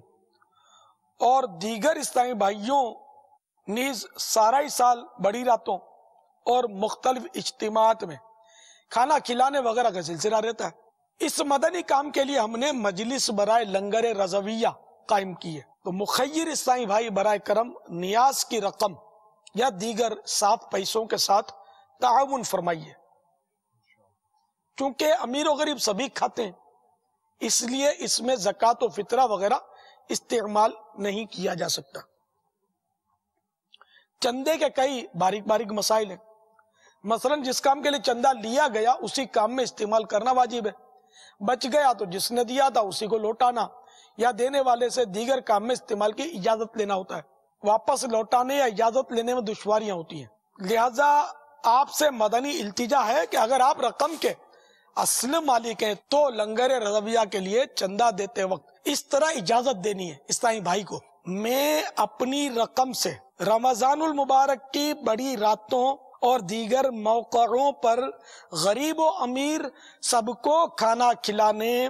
S10: اور دیگر اسلامی بھائیوں نیز سارا سال بڑی راتوں اور مختلف اجتماعات میں کھانا کھلانے وغیرہ کا سلسلہ رہتا ہے۔ اس مدنی کام کے لیے ہم نے مجلس برائے لنگر رضویہ قائم کی ہے۔ تو مخیر اسلامی بھائی برائے کرم نیاز کی رقم یا دیگر صاف پیسوں کے ساتھ تعاون فرمائیے۔ چونکہ امیر و غریب سبھی کھاتے ہیں، اس لیے اس میں زکوٰۃ و فطرہ وغیرہ استعمال نہیں کیا جا سکتا۔ چندے کے کئی باریک باریک مسائل ہیں، مثلا جس کام کے لیے چندہ لیا گیا اسی کام میں استعمال کرنا واجب ہے، بچ گیا تو جس نے دیا تھا اسی کو لوٹانا یا دینے والے سے دیگر کام میں استعمال کی اجازت لینا ہوتا ہے۔ واپس لوٹانے یا اجازت لینے میں دشواریاں ہوتی ہیں، لہذا آپ سے مدنی التجا ہے کہ اگر آپ رقم کے اصل مالک ہیں تو لنگر رضویہ کے لیے چندہ دیتے وقت اس طرح اجازت دینی ہے اسلامی بھائی کو، میں اپنی رقم سے رمضان المبارک کی بڑی راتوں اور دیگر موقعوں پر غریب و امیر سب کو کھانا کھلانے،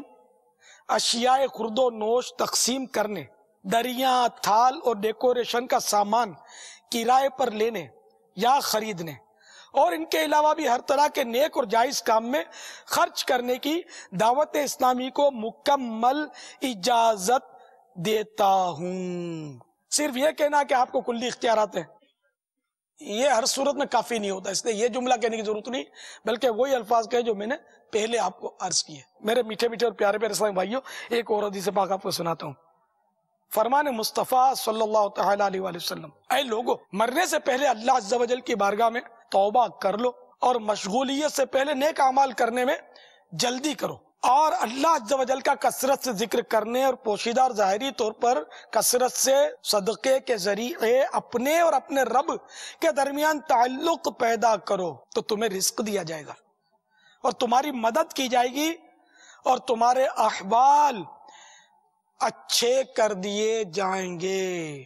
S10: اشیاء خرد و نوش تقسیم کرنے، دریاں، تھال اور ڈیکوریشن کا سامان کرائے پر لینے یا خریدنے اور ان کے علاوہ بھی ہر طرح کے نیک اور جائز کام میں خرچ کرنے کی دعوت اسلامی کو مکمل اجازت دیتا ہوں۔ صرف یہ کہنا کہ آپ کو کلی اختیارات ہیں یہ ہر صورت میں کافی نہیں ہوتا، اس لیے یہ جملہ کہنے کی ضرورت نہیں، بلکہ وہی الفاظ کہے جو میں نے پہلے آپ کو عرض کیے۔ میرے میٹھے میٹھے اور پیارے پیارے اسلامی بھائیوں، ایک اور حدیث پاک آپ کو سناتا ہوں۔ فرمان مصطفیٰ صلی اللہ تعالی علیہ وآلہ وسلم، اے لوگو، مرنے سے پہلے اللہ عز و جل کی بارگاہ میں توبہ کر لو اور مشغولیت سے پہلے نیک اعمال کرنے میں جلدی کرو، اور اللہ عز و جل کا کثرت سے ذکر کرنے اور پوشیدہ اور ظاہری طور پر کثرت سے صدقے کے ذریعے اپنے اور اپنے رب کے درمیان تعلق پیدا کرو تو تمہیں رزق دیا جائے گا اور تمہاری مدد کی جائے گی اور تمہارے احوال اچھے کر دیے جائیں گے۔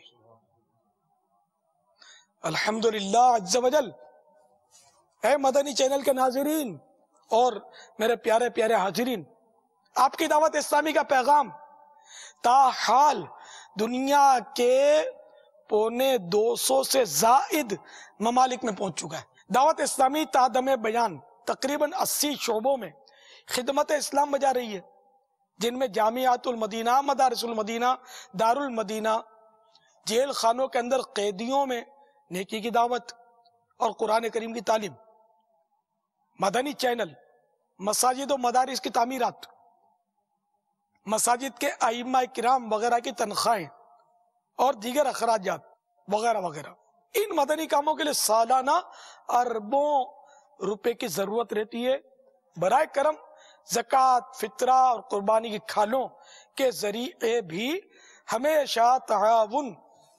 S10: الحمدللہ عز و جل۔ اے مدنی چینل کے ناظرین اور میرے پیارے پیارے حاضرین، آپ کی دعوت اسلامی کا پیغام تاحال دنیا کے 250 سے زائد ممالک میں پہنچ چکا ہے۔ دعوت اسلامی تادم بیان تقریباً 80 شعبوں میں خدمت اسلام بجا رہی ہے، جن میں جامعات المدینہ، مدارس المدینہ، دار المدینہ، جیل خانوں کے اندر قیدیوں میں نیکی کی دعوت اور قرآن کریم کی تعلیم، مدنی چینل، مساجد و مدارس کی تعمیرات، مساجد کے ائمہ کرام وغیرہ کی تنخواہیں اور دیگر اخراجات وغیرہ وغیرہ۔ ان مدنی کاموں کے لیے سالانہ اربوں روپے کی ضرورت رہتی ہے۔ برائے کرم زکوٰۃ، فطرہ اور قربانی کی کھالوں کے ذریعے بھی ہمیشہ تعاون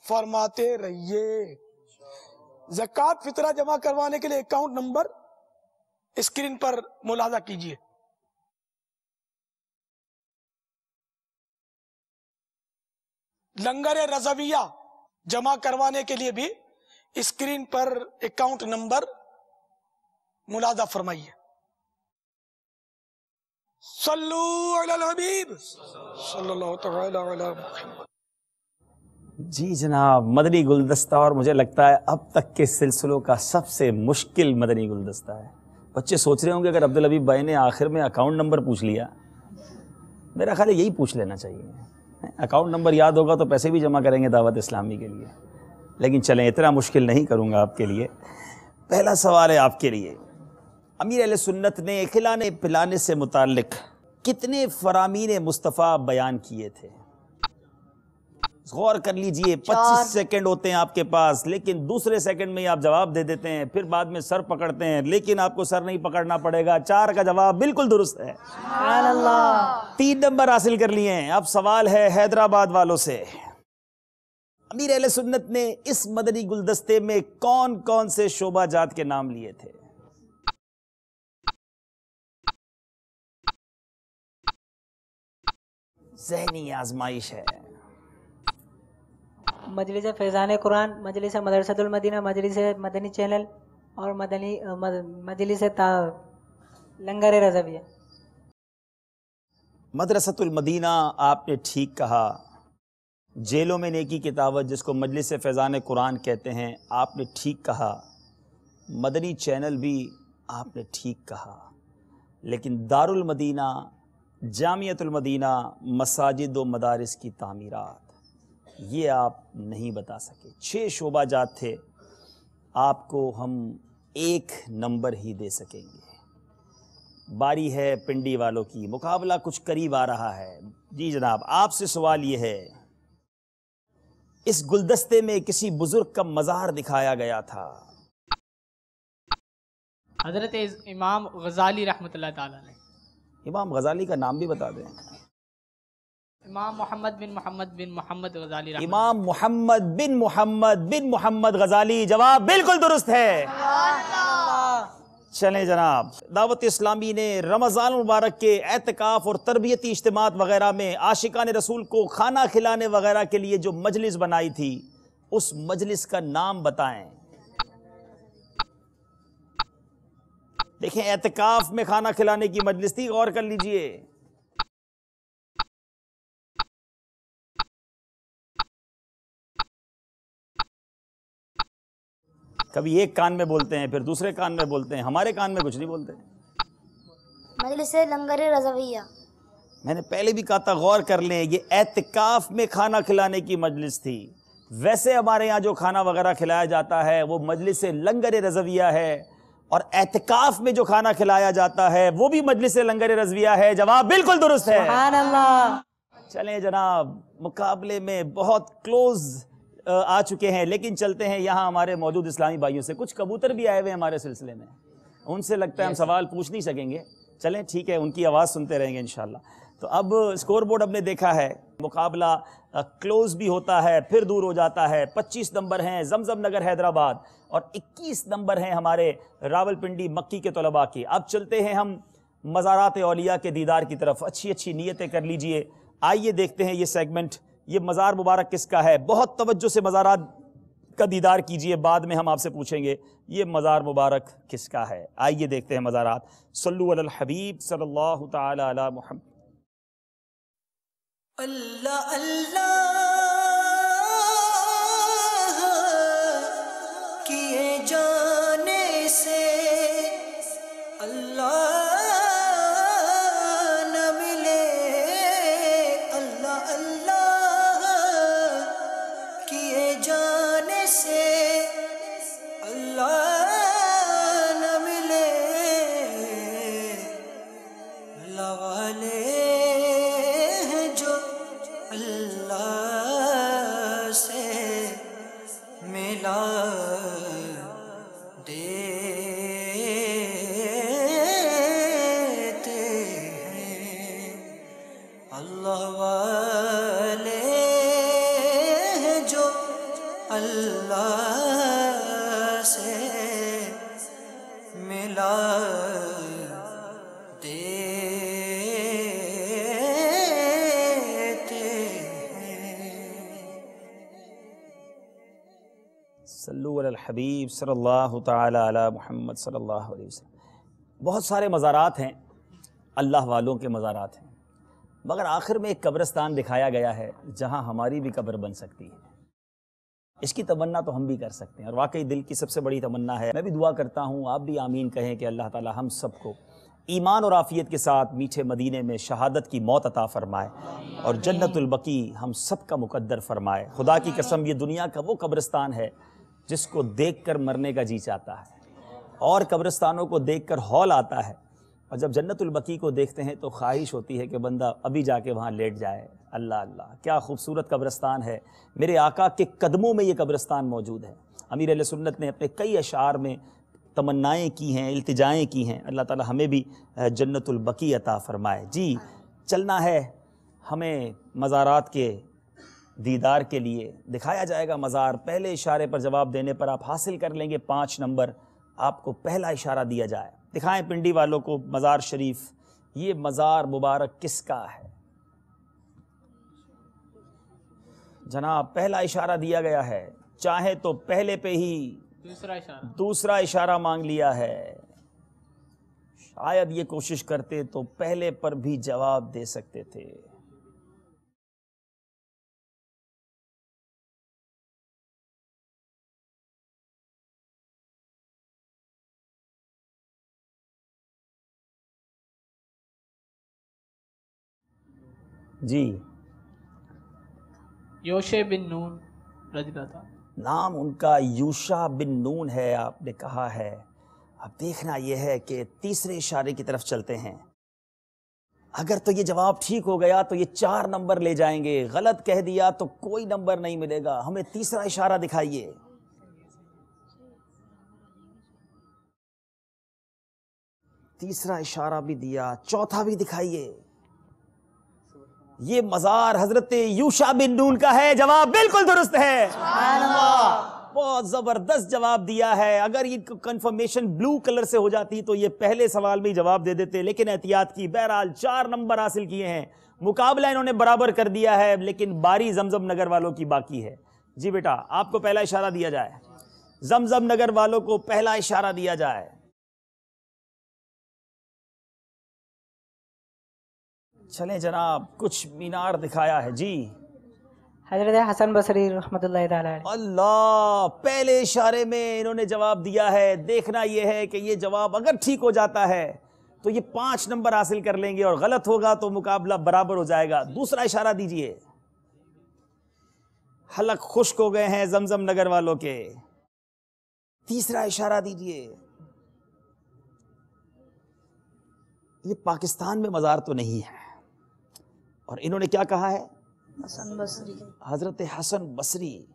S10: فرماتے رہیے۔ زکوٰۃ فطرہ جمع کروانے کے لیے اکاؤنٹ نمبر اسکرین پر ملاحظہ کیجیے۔ لنگر رضویہ جمع کروانے کے لیے بھی اسکرین پر اکاؤنٹ نمبر ملاحظہ فرمائیے۔ صلو علی الحبیب صلی اللہ تعالی علی محمد۔
S2: جی جناب، مدنی گلدستہ، اور مجھے لگتا ہے اب تک کے سلسلوں کا سب سے مشکل مدنی گلدستہ ہے۔ بچے سوچ رہے ہوں گے اگر عبدالحبیب بھائی نے آخر میں اکاؤنٹ نمبر پوچھ لیا، میرا خیال ہے یہی پوچھ لینا چاہیے، اکاؤنٹ نمبر یاد ہوگا تو پیسے بھی جمع کریں گے دعوت اسلامی کے لیے۔ لیکن چلیں، اتنا مشکل نہیں کروں گا آپ کے لیے۔ پہلا سوال ہے آپ کے لیے، امیر اہل سنت نے کھلانے پلانے سے متعلق کتنے فرامین مصطفیٰ بیان کیے تھے؟ غور کر لیجئے، 25 سیکنڈ ہوتے ہیں آپ کے پاس، لیکن دوسرے سیکنڈ میں آپ جواب دے دیتے ہیں، پھر بعد میں سر پکڑتے ہیں، لیکن آپ کو سر نہیں پکڑنا پڑے گا۔ 4 کا جواب بالکل درست ہے۔
S7: سبحان اللہ۔
S2: 3 نمبر حاصل کر لیے ہیں۔ اب سوال ہے حیدرآباد والوں سے۔ امیر اہل سنت نے اس مدنی گلدستے میں کون کون سے شعبہ جات کے نام لیے تھے؟ ذہنی آزمائش ہے۔
S7: مجلس فیضان قرآن، مجلس مدرسۃ المدینہ، مجلس مدنی چینل اور مجلس لنگر رضویہ۔
S2: مدرسۃ المدینہ آپ نے ٹھیک کہا۔ جیلوں میں نیکی کی دعوت جس کو مجلس فیضان قرآن کہتے ہیں، آپ نے ٹھیک کہا۔ مدنی چینل بھی آپ نے ٹھیک کہا، لیکن دار المدینہ، جامعۃ المدینہ، مساجد و مدارس کی تعمیرات، یہ آپ نہیں بتا سکے۔ 6 شعبہ جات تھے، آپ کو ہم 1 نمبر ہی دے سکیں گے۔ باری ہے پنڈی والوں کی، مقابلہ کچھ قریب آ رہا ہے۔ جی جناب، آپ سے سوال یہ ہے، اس گلدستے میں کسی بزرگ کا مزار دکھایا گیا تھا۔
S5: حضرت امام غزالی رحمۃ اللہ تعالیٰ نے۔
S2: امام غزالی کا نام بھی بتا دیں۔
S5: امام محمد بن محمد بن محمد غزالی رحمۃ اللہ۔
S2: امام محمد بن محمد بن محمد غزالی، جواب بالکل درست ہے۔ چلیں جناب، دعوت اسلامی نے رمضان المبارک کے اعتکاف اور تربیتی اجتماعات وغیرہ میں عاشقان رسول کو کھانا کھلانے وغیرہ کے لیے جو مجلس بنائی تھی، اس مجلس کا نام بتائیں۔ دیکھیں، اعتکاف میں کھانا کھلانے کی مجلس تھی، غور کر لیجئے۔ کبھی ایک کان میں بولتے ہیں، پھر دوسرے کان میں بولتے ہیں، ہمارے کان میں کچھ نہیں بولتے۔
S6: مجلس لنگر رضویہ۔
S2: میں نے پہلے بھی کہا تھا، غور کر لیں، یہ اعتکاف میں کھانا کھلانے کی مجلس تھی۔ ویسے ہمارے یہاں جو کھانا وغیرہ کھلایا جاتا ہے وہ مجلس لنگر رضویہ ہے، اور اعتکاف میں جو کھانا کھلایا جاتا ہے وہ بھی مجلس لنگر رضویہ ہے۔ جواب بالکل درست ہے۔
S7: سبحان اللہ۔
S2: چلیں جناب، مقابلے میں بہت کلوز آ چکے ہیں، لیکن چلتے ہیں یہاں ہمارے موجود اسلامی بھائیوں سے۔ کچھ کبوتر بھی آئے ہوئے ہیں ہمارے سلسلے میں، ان سے لگتا ہے ہم سوال پوچھ نہیں سکیں گے۔ چلیں ٹھیک ہے، ان کی آواز سنتے رہیں گے انشاءاللہ۔ تو اب اسکور بورڈ ہم نے دیکھا ہے، مقابلہ کلوز بھی ہوتا ہے پھر دور ہو جاتا ہے۔ 25 نمبر ہیں زمزم نگر حیدرآباد، اور 21 نمبر ہیں ہمارے راول پنڈی مکی کے طلباء کے۔ اب چلتے ہیں ہم مزارات اولیاء کے دیدار کی طرف۔ اچھی اچھی نیتیں کر لیجئے۔ آئیے دیکھتے ہیں یہ سیگمنٹ، یہ مزار مبارک کس کا ہے۔ بہت توجہ سے مزارات کا دیدار کیجئے، بعد میں ہم آپ سے پوچھیں گے یہ مزار مبارک کس کا ہے۔ آئیے دیکھتے ہیں مزارات۔ صلو علی الحبیب صلی اللہ تعالی علی محمد۔
S1: اللہ اللہ کیے جانے سے اللہ نہ ملے، اللہ اللہ کیے جانے سے اللہ نہ ملے، اللہ والے اللہ سے ملا دیتے ہیں، اللہ والے جو اللہ سے ملا
S2: صلو علی الحبیب صلی اللہ تعالی علی محمد صلی اللہ علیہ وسلم۔ بہت سارے مزارات ہیں، اللہ والوں کے مزارات ہیں، مگر آخر میں ایک قبرستان دکھایا گیا ہے جہاں ہماری بھی قبر بن سکتی ہے۔ اس کی تمنا تو ہم بھی کر سکتے ہیں، اور واقعی دل کی سب سے بڑی تمنا ہے۔ میں بھی دعا کرتا ہوں، آپ بھی آمین کہیں کہ اللہ تعالی ہم سب کو ایمان اور عافیت کے ساتھ میٹھے مدینے میں شہادت کی موت عطا فرمائے، اور جنت البقیع ہم سب کا مقدر فرمائے۔ خدا کی قسم، یہ دنیا کا وہ قبرستان ہے جس کو دیکھ کر مرنے کا جی چاہتا ہے، اور قبرستانوں کو دیکھ کر ہول آتا ہے، اور جب جنت البقیع کو دیکھتے ہیں تو خواہش ہوتی ہے کہ بندہ ابھی جا کے وہاں لیٹ جائے، اللہ اللہ، کیا خوبصورت قبرستان ہے، میرے آقا کے قدموں میں یہ قبرستان موجود ہے۔ امیر اہل سنت نے اپنے کئی اشعار میں تمنائیں کی ہیں، التجائیں کی ہیں، اللہ تعالی ہمیں بھی جنت البقیع عطا فرمائے۔ جی چلنا ہے ہمیں مزارات کے دیدار کے لیے، دکھایا جائے گا مزار۔ پہلے اشارے پر جواب دینے پر آپ حاصل کر لیں گے 5 نمبر۔ آپ کو پہلا اشارہ دیا جائے، دکھائیں پنڈی والوں کو مزار شریف، یہ مزار مبارک کس کا ہے؟ جناب پہلا اشارہ دیا گیا ہے، چاہے تو پہلے پہ ہی دوسرا اشارہ مانگ لیا ہے، شاید یہ کوشش کرتے تو پہلے پر بھی جواب دے سکتے تھے۔ جی
S5: یوشع بن نون رضی اللہ عنہ،
S2: نام ان کا یوشع بن نون ہے، آپ نے کہا ہے۔ اب دیکھنا یہ ہے کہ تیسرے اشارے کی طرف چلتے ہیں، اگر تو یہ جواب ٹھیک ہو گیا تو یہ 4 نمبر لے جائیں گے، غلط کہہ دیا تو کوئی نمبر نہیں ملے گا۔ ہمیں تیسرا اشارہ دکھائیے۔ تیسرا اشارہ بھی دیا، چوتھا بھی دکھائیے۔ یہ مزار حضرت یوشع بن نون کا ہے، جواب بالکل درست ہے۔ سبحان اللہ، بہت زبردست جواب دیا ہے۔ اگر یہ کنفرمیشن بلو کلر سے ہو جاتی تو یہ پہلے سوال میں ہی جواب دے دیتے، لیکن احتیاط کی۔ بہرحال 4 نمبر حاصل کیے ہیں، مقابلہ انہوں نے برابر کر دیا ہے، لیکن باری زمزم نگر والوں کی باقی ہے۔ جی بیٹا آپ کو پہلا اشارہ دیا جائے، زمزم نگر والوں کو پہلا اشارہ دیا جائے۔ چلیں جناب، کچھ مینار دکھایا ہے۔ جی
S7: حضرت حسن بصری رحمۃ اللہ تعالی علیہ۔
S2: اللہ، پہلے اشارے میں انہوں نے جواب دیا ہے۔ دیکھنا یہ ہے کہ یہ جواب اگر ٹھیک ہو جاتا ہے تو یہ 5 نمبر حاصل کر لیں گے، اور غلط ہوگا تو مقابلہ برابر ہو جائے گا۔ دوسرا اشارہ دیجئے۔ حلق خشک ہو گئے ہیں زمزم نگر والوں کے۔ تیسرا اشارہ دیجئے۔ یہ پاکستان میں مزار تو نہیں ہے، اور انہوں نے کیا کہا ہے؟
S4: حسن بصری،
S2: حضرت حسن بصری۔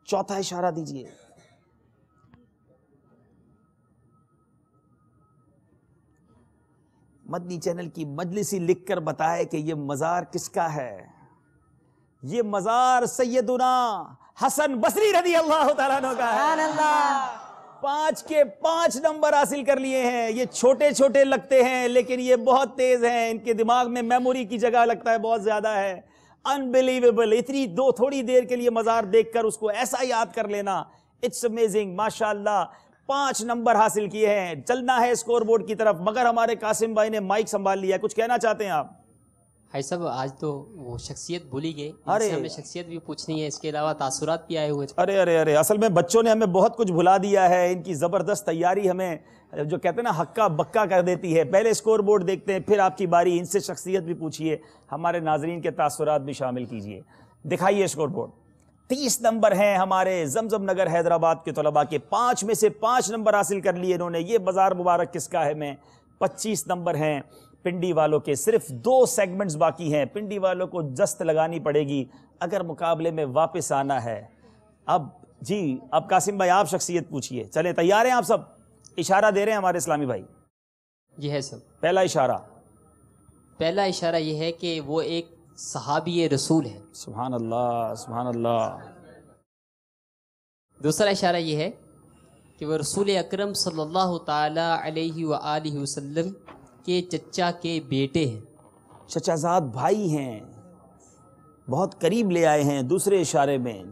S2: چوتھا اشارہ دیجئے۔ مدنی چینل کی مجلسی لکھ کر بتائے کہ یہ مزار کس کا ہے۔ یہ مزار سیدنا حسن بصری رضی اللہ تعالیٰ عنہ کا ہے۔ 5 کے 5 نمبر حاصل کر لیے ہیں۔ یہ چھوٹے چھوٹے لگتے ہیں لیکن یہ بہت تیز ہیں، ان کے دماغ میں میموری کی جگہ لگتا ہے بہت زیادہ ہے۔ انبیلیویبل، اتنی تھوڑی دیر کے لیے مزار دیکھ کر اس کو ایسا یاد کر لینا، اٹس امیزنگ، ماشاءاللہ۔ 5 نمبر حاصل کیے ہیں۔ چلنا ہے اسکور بورڈ کی طرف، مگر ہمارے قاسم بھائی نے مائک سنبھال لیا، کچھ کہنا چاہتے ہیں آپ؟
S8: بھائی صاحب آج تو وہ شخصیت بھولی گئے، ان سے ہمیں شخصیت بھی پوچھنی ہے، اس کے علاوہ تاثرات بھی آئے ہوئے تھے۔
S2: ارے اصل میں بچوں نے ہمیں بہت کچھ بھلا دیا ہے، ان کی زبردست تیاری ہمیں جو کہتے ہیں نا ہکا بکا کر دیتی ہے۔ پہلے اسکور بورڈ دیکھتے ہیں، پھر آپ کی باری، ان سے شخصیت بھی پوچھیے، ہمارے ناظرین کے تاثرات بھی شامل کیجئے۔ دکھائیے اسکور بورڈ۔ 30 نمبر ہیں ہمارے زمزم نگر حیدرآباد کے طلباء کے، 5 میں سے 5 نمبر حاصل کر لیے انہوں نے۔ یہ بازار مبارک کس کا ہے میں 25 نمبر ہیں پنڈی والوں کے۔ صرف 2 سیگمنٹس باقی ہیں، پنڈی والوں کو جست لگانی پڑے گی اگر مقابلے میں واپس آنا ہے۔ اب جی اب قاسم بھائی آپ شخصیت پوچھیے، چلیں تیار ہیں آپ سب؟ اشارہ دے رہے ہیں ہمارے اسلامی بھائی۔
S8: یہ ہے سب۔
S2: پہلا اشارہ
S8: یہ ہے کہ وہ ایک صحابی رسول ہے۔
S2: سبحان اللہ سبحان اللہ۔
S8: دوسرا اشارہ یہ ہے کہ وہ رسول اکرم صلی اللہ تعالی علیہ وآلہ وسلم کے چچا کے بیٹے ہیں،
S2: چچا زاد بھائی ہیں، بہت قریب لے آئے ہیں دوسرے اشارے میں۔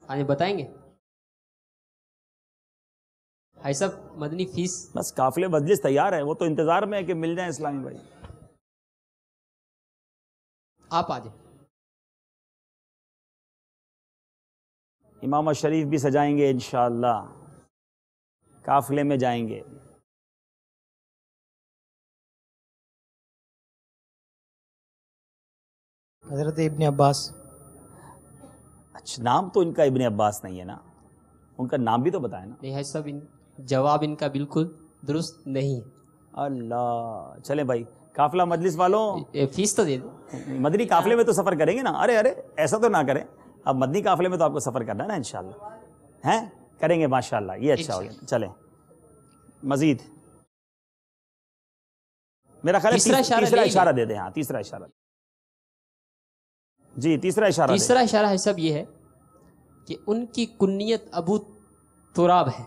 S8: آج بتائیں گے بھائی صاحب مدنی فیس؟
S2: بس قافلے مجلس تیار ہے، وہ تو انتظار میں ہے کہ مل جائیں اسلامی بھائی۔
S8: آپ آ جائیں۔
S2: امامہ شریف بھی سجائیں گے انشاءاللہ، قافلے میں جائیں گے۔
S7: حضرت ابن عباس۔
S2: اچھا نام تو ان کا ابن عباس نہیں ہے نا، ان کا نام بھی تو بتائیں نا۔
S8: نہیں ہے صاحب، جواب ان کا بالکل درست نہیں ہے۔
S2: اللہ، چلیں بھائی قافلہ مجلس والوں
S8: فیس تو دے دیں.
S2: مدنی قافلے میں تو سفر کریں گے نا. ارے ایسا تو نہ کریں. اب مدنی قافلے میں تو آپ کو سفر کرنا ہے نا انشاءاللہ. ہیں کریں گے ماشاءاللہ. یہ اچھا ہو گیا. چلیں مزید میرا خیال ہے تیسرا اشارہ دے دیں. ہاں تیسرا اشارہ. جی تیسرا اشارہ.
S8: تیسرا اشارہ ہے سب یہ ہے کہ ان کی کنیت ابو تراب ہے.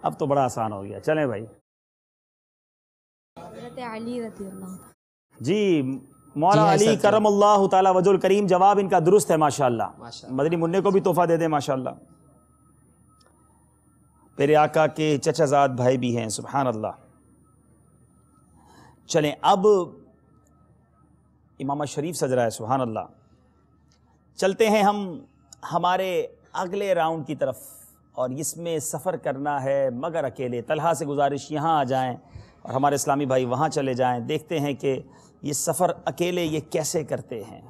S2: اب تو بڑا آسان ہو گیا. چلیں بھائی.
S6: حضرت علی رضی اللہ.
S2: جی مولا علی کرم اللہ تعالی وجہ الکریم. جواب ان کا درست ہے ماشاءاللہ. مدنی منع کو بھی تحفہ دے دیں ماشاءاللہ. میرے آقا کے چچا زاد بھائی بھی ہیں. سبحان اللہ. چلیں اب امامہ شریف سج رہا ہے. سبحان اللہ. چلتے ہیں ہم ہمارے اگلے راؤنڈ کی طرف اور اس میں سفر کرنا ہے مگر اکیلے. طلحہ سے گزارش یہاں آ جائیں اور ہمارے اسلامی بھائی وہاں چلے جائیں. دیکھتے ہیں کہ یہ سفر اکیلے یہ کیسے کرتے ہیں.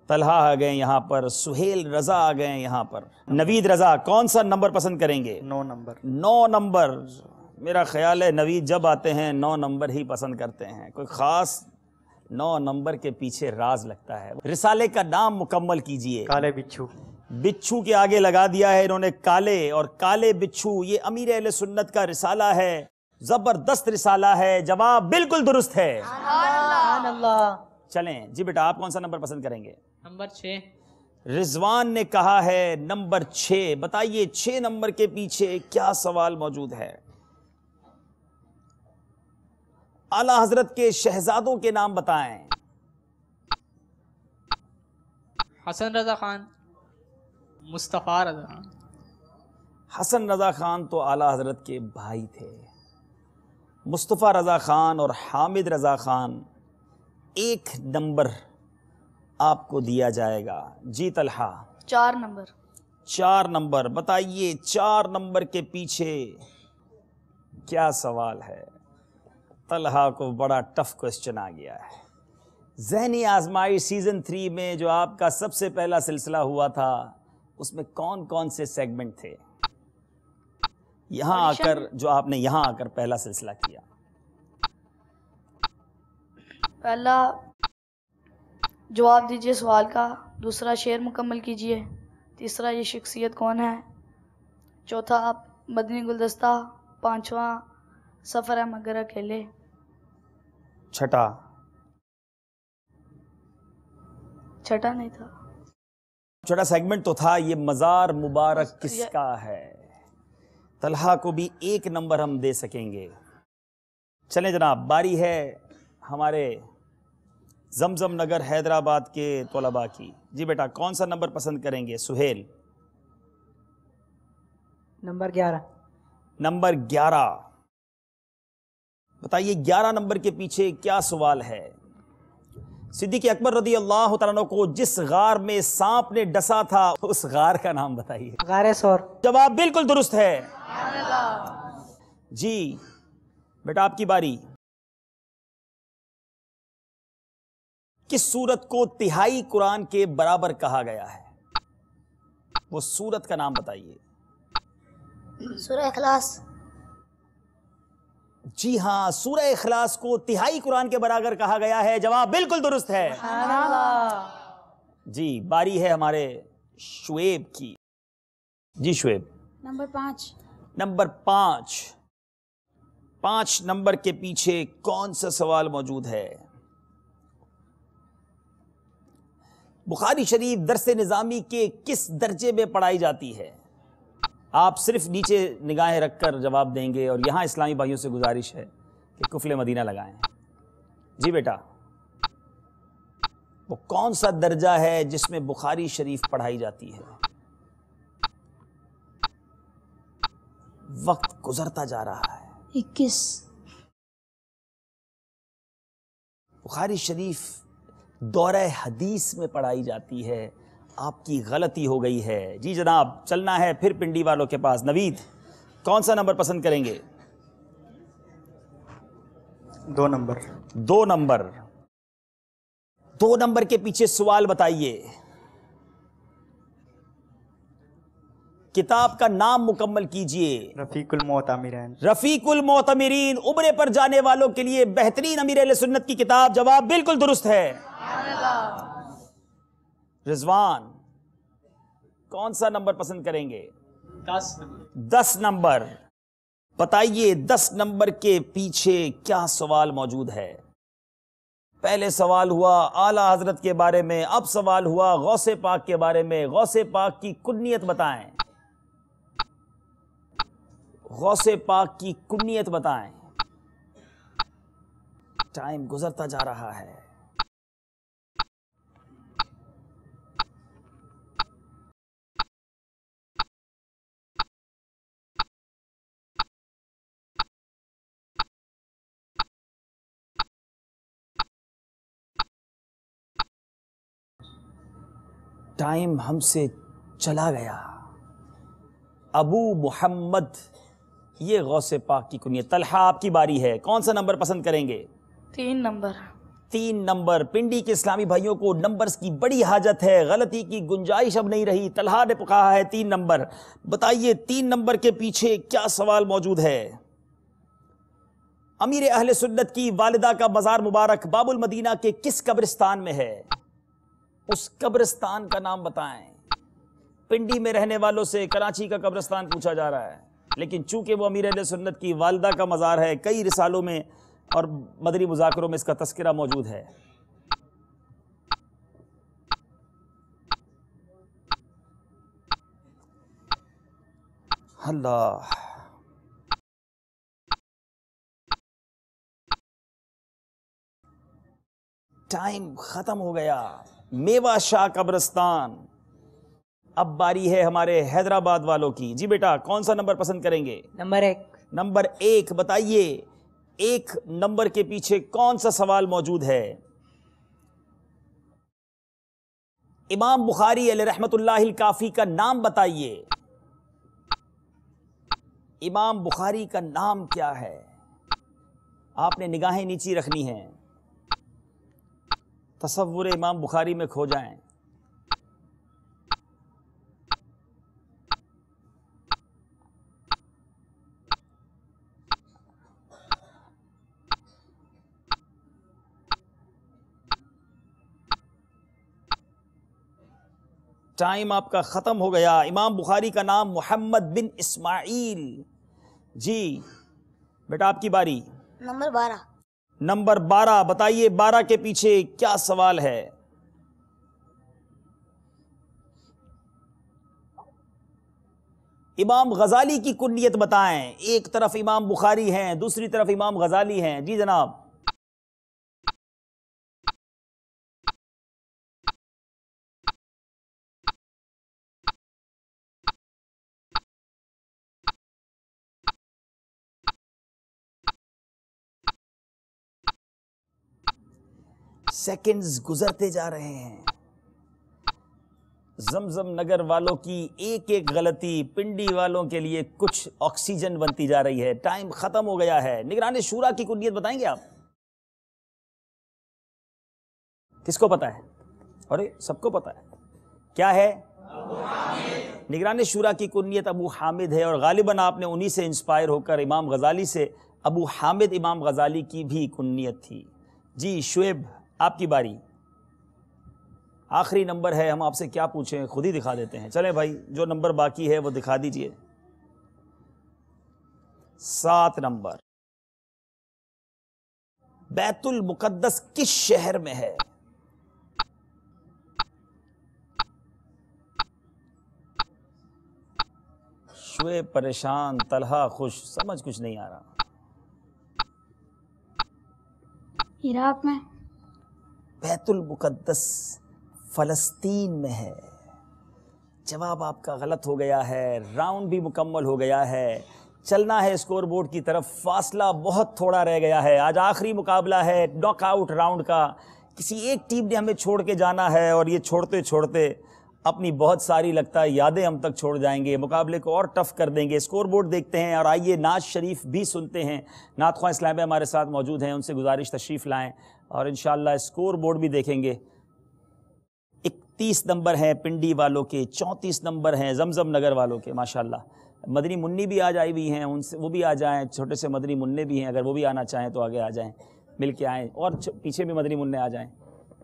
S2: طلحہ آ گئے یہاں پر. سہیل رضا آ گئے یہاں پر. نوید رضا کون سا نمبر پسند کریں گے؟
S3: 9 نمبر.
S2: 9 نمبر. میرا خیال ہے نوید جب آتے ہیں 9 نمبر ہی پسند کرتے ہیں. کوئی خاص 9 نمبر کے پیچھے راز لگتا ہے. رسالے کا نام مکمل کیجئے.
S3: کالے بچھو.
S2: بچھو کے آگے لگا دیا ہے انہوں نے کالے. اور کالے بچھو یہ امیر اہل سنت کا رسالہ ہے. زبردست رسالہ ہے. جواب بالکل درست ہے.
S7: سبحان اللہ.
S2: چلیں جی بیٹا آپ کون سا نمبر پسند کریں گے؟
S5: نمبر 6.
S2: رضوان نے کہا ہے نمبر 6. بتائیے 6 نمبر کے پیچھے کیا سوال موجود ہے؟ اعلی حضرت کے شہزادوں کے نام بتائیں.
S5: حسن رضا خان، مصطفیٰ رضا خان.
S2: حسن رضا خان تو اعلی حضرت کے بھائی تھے. مصطفیٰ رضا خان اور حامد رضا خان 1 نمبر آپ کو دیا جائے گا. جی طلحہ
S4: 4 نمبر.
S2: 4 نمبر. بتائیے 4 نمبر کے پیچھے کیا سوال ہے؟ طلحہ کو بڑا ٹف کوسچن آ گیا ہے. ذہنی آزمائش سیزن 3 میں جو آپ کا سب سے پہلا سلسلہ ہوا تھا اس میں کون کون سے سیگمنٹ تھے؟ یہاں آ کر جو آپ نے یہاں آ کر پہلا سلسلہ کیا.
S4: پہلا جواب دیجئے سوال کا. دوسرا شعر مکمل کیجئے. تیسرا یہ شخصیت کون ہے. چوتھا مدنی گلدستہ. 5واں سفر ہے مگر اکیلے.
S2: چھٹا
S4: نہیں تھا.
S2: چھوٹا سیگمنٹ تو تھا. یہ مزار مبارک کس کا ہے؟ طلحہ کو بھی 1 نمبر ہم دے سکیں گے. چلیں جناب باری ہے ہمارے زمزم نگر حیدرآباد کے طلباء کی. جی بیٹا کون سا نمبر پسند کریں گے؟ سہیل
S7: نمبر 11.
S2: نمبر 11. بتائیے 11 نمبر کے پیچھے کیا سوال ہے؟ صدیق اکبر رضی اللہ تعالیٰ عنہ کو جس غار میں سانپ نے ڈسا تھا اس غار کا نام بتائیے.
S7: غار ثور.
S2: جواب بالکل درست ہے. جی بیٹا آپ کی باری. کس سورت کو تہائی قرآن کے برابر کہا گیا ہے؟ وہ سورت کا نام بتائیے.
S6: سورہ اخلاص.
S2: جی ہاں سورہ اخلاص کو تہائی قرآن کے برابر کہا گیا ہے. جواب بالکل درست ہے. جی باری ہے ہمارے شعیب کی. جی شعیب
S6: نمبر 5.
S2: نمبر 5. 5 نمبر کے پیچھے کون سا سوال موجود ہے؟ بخاری شریف درس نظامی کے کس درجے میں پڑھائی جاتی ہے؟ آپ صرف نیچے نگاہیں رکھ کر جواب دیں گے اور یہاں اسلامی بھائیوں سے گزارش ہے کہ کفل مدینہ لگائیں. جی بیٹا وہ کون سا درجہ ہے جس میں بخاری شریف پڑھائی جاتی ہے؟ وقت گزرتا جا رہا ہے.
S6: 21.
S2: بخاری شریف دورہ حدیث میں پڑھائی جاتی ہے. آپ کی غلطی ہو گئی ہے. جی جناب چلنا ہے پھر پنڈی والوں کے پاس. نوید کون سا نمبر پسند کریں گے؟
S3: 2 نمبر.
S2: 2 نمبر. 2 نمبر کے پیچھے سوال بتائیے کتاب کا نام مکمل کیجئے.
S3: رفیق المعتمرین.
S2: رفیق المعتمرین، عمرے پر جانے والوں کے لیے بہترین امیر اہل سنت کی کتاب. جواب بالکل درست ہے. رضوان کون سا نمبر پسند کریں گے؟ 10 نمبر. بتائیے 10 نمبر کے پیچھے کیا سوال موجود ہے؟ پہلے سوال ہوا اعلیٰ حضرت کے بارے میں، اب سوال ہوا غوث پاک کے بارے میں. غوث پاک کی کنیت بتائیں. غوث پاک کی کنیت بتائیں. ٹائم گزرتا جا رہا ہے. ٹائم ہم سے چلا گیا. ابو محمد یہ غوث پاک کی کنیت. طلحہ آپ کی باری ہے، کون سا نمبر پسند کریں گے؟
S4: 3 نمبر.
S2: 3 نمبر. پنڈی کے اسلامی بھائیوں کو نمبرز کی بڑی حاجت ہے، غلطی کی گنجائش اب نہیں رہی. طلحہ نے کہا ہے 3 نمبر. بتائیے 3 نمبر کے پیچھے کیا سوال موجود ہے؟ امیر اہل سنت کی والدہ کا مزار مبارک باب المدینہ کے کس قبرستان میں ہے؟ اس قبرستان کا نام بتائیں. پنڈی میں رہنے والوں سے کراچی کا قبرستان پوچھا جا رہا ہے، لیکن چونکہ وہ امیر اہل سنت کی والدہ کا مزار ہے، کئی رسالوں میں اور مدنی مذاکروں میں اس کا تذکرہ موجود ہے. اللہ، ٹائم ختم ہو گیا. میوہ شاہ قبرستان. اب باری ہے ہمارے حیدرآباد والوں کی. جی بیٹا کون سا نمبر پسند کریں گے؟
S7: نمبر 1.
S2: نمبر 1. بتائیے 1 نمبر کے پیچھے کون سا سوال موجود ہے؟ امام بخاری علیہ رحمت اللہ الکافی کا نام بتائیے. امام بخاری کا نام کیا ہے؟ آپ نے نگاہیں نیچی رکھنی ہیں، تصور امام بخاری میں کھو جائیں. ٹائم آپ کا ختم ہو گیا. امام بخاری کا نام محمد بن اسماعیل. جی بیٹا آپ کی باری.
S6: نمبر 12.
S2: نمبر 12. بتائیے 12 کے پیچھے کیا سوال ہے؟ امام غزالی کی کنیت بتائیں. ایک طرف امام بخاری ہیں، دوسری طرف امام غزالی ہیں. جی جناب. سیکنڈز گزرتے جا رہے ہیں. زمزم نگر والوں کی ایک ایک غلطی پنڈی والوں کے لیے کچھ آکسیجن بنتی جا رہی ہے. ٹائم ختم ہو گیا ہے. نگران شورا کی کنیت بتائیں گے آپ؟ کس کو پتا ہے؟ ارے سب کو پتا ہے. کیا ہے؟ نگران شورا کی کنیت ابو حامد ہے، اور غالباً آپ نے انہی سے انسپائر ہو کر امام غزالی سے ابو حامد امام غزالی کی بھی کنیت تھی. جی شعیب آپ کی باری. آخری نمبر ہے، ہم آپ سے کیا پوچھیں، خود ہی دکھا دیتے ہیں. چلیں بھائی جو نمبر باقی ہے وہ دکھا دیجئے. 7 نمبر. بیت المقدس کس شہر میں ہے؟ شعیب پریشان، طلحہ خوش، سمجھ کچھ نہیں آ رہا.
S6: عراق میں.
S2: بیت المقدس فلسطین میں ہے. جواب آپ کا غلط ہو گیا ہے. راؤنڈ بھی مکمل ہو گیا ہے. چلنا ہے اسکور بورڈ کی طرف. فاصلہ بہت تھوڑا رہ گیا ہے. آج آخری مقابلہ ہے ناک آؤٹ راؤنڈ کا. کسی ایک ٹیم نے ہمیں چھوڑ کے جانا ہے، اور یہ چھوڑتے چھوڑتے اپنی بہت ساری لگتا ہے یادیں ہم تک چھوڑ جائیں گے. مقابلے کو اور ٹف کر دیں گے. اسکور بورڈ دیکھتے ہیں اور آئیے نعت شریف بھی سنتے ہیں. نعت خواہ اسلام بھائی ہمارے ساتھ موجود ہیں، ان سے گزارش تشریف لائیں، اور انشاءاللہ اسکور بورڈ بھی دیکھیں گے. 30 نمبر ہیں پنڈی والوں کے، 34 نمبر ہیں زمزم نگر والوں کے، ماشاءاللہ۔ مدنی منی بھی آج آئی ہوئی ہیں، ان سے وہ بھی آ جائیں، چھوٹے سے مدنی منع بھی ہیں، اگر وہ بھی آنا چاہیں تو آگے آ جائیں، مل کے آئیں، اور پیچھے بھی مدنی منع آ جائیں،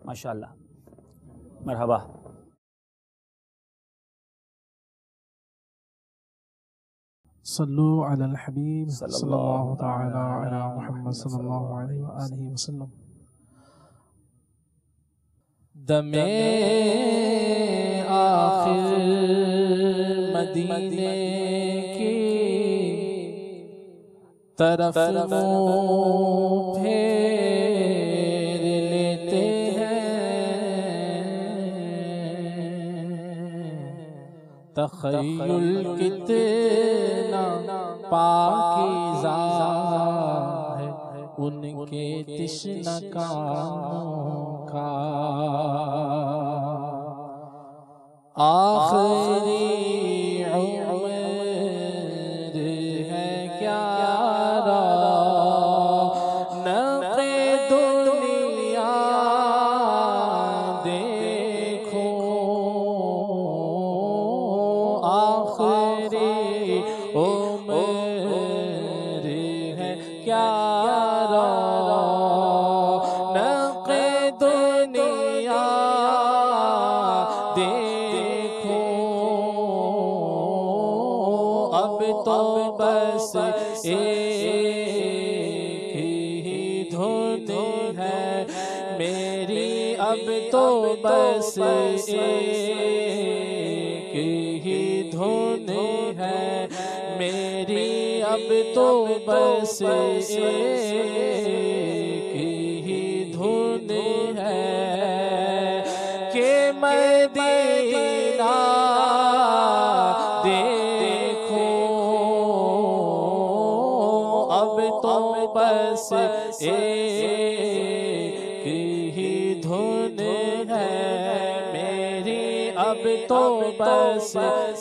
S2: ماشاءاللہ، مرحبا۔
S11: صلو علی الحبیب صلی اللہ تعالی علی محمد صلی اللہ علیہ وآلہ وسلم۔ دم آخر مدینے کی طرف منہ پھیر لیتے ہیں، تخیل کتنا پاکیزہ ہے ان کے تشنہ کانوں کا، آخری عمر ہے کیا رونق دنیا دیکھو، آخری عمر ہے کیا رونق دنیا دیکھو، اب تو بس ایک ہی دھن ہے میری، اب تو بس ایک ہی دھن ہے میری، اب تو بس ایک ہی دھن ہے کہ مدینہ دیکھو، اب تو بس ایک ہی دھن ہے میری، اب تو بس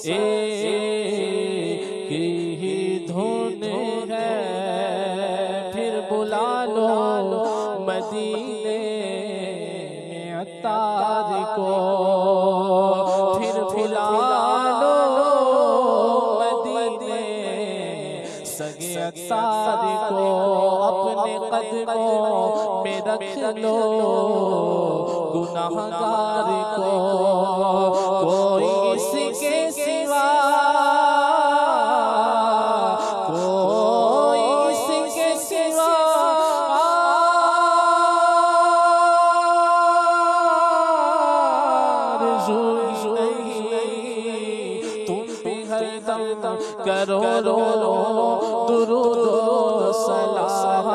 S11: ایک ہی دھن ہے، پھر بلا لو مدینے میں عطار کو، پھر بلا لو مدینے سگے عطار کو، اپنے قدموں میں رکھ لو گناہگار کو، کوئی اس کے سوا، کوئی اس کے سوا آرزو نہیں، تم پہ ہر دم کرو درود و سلام،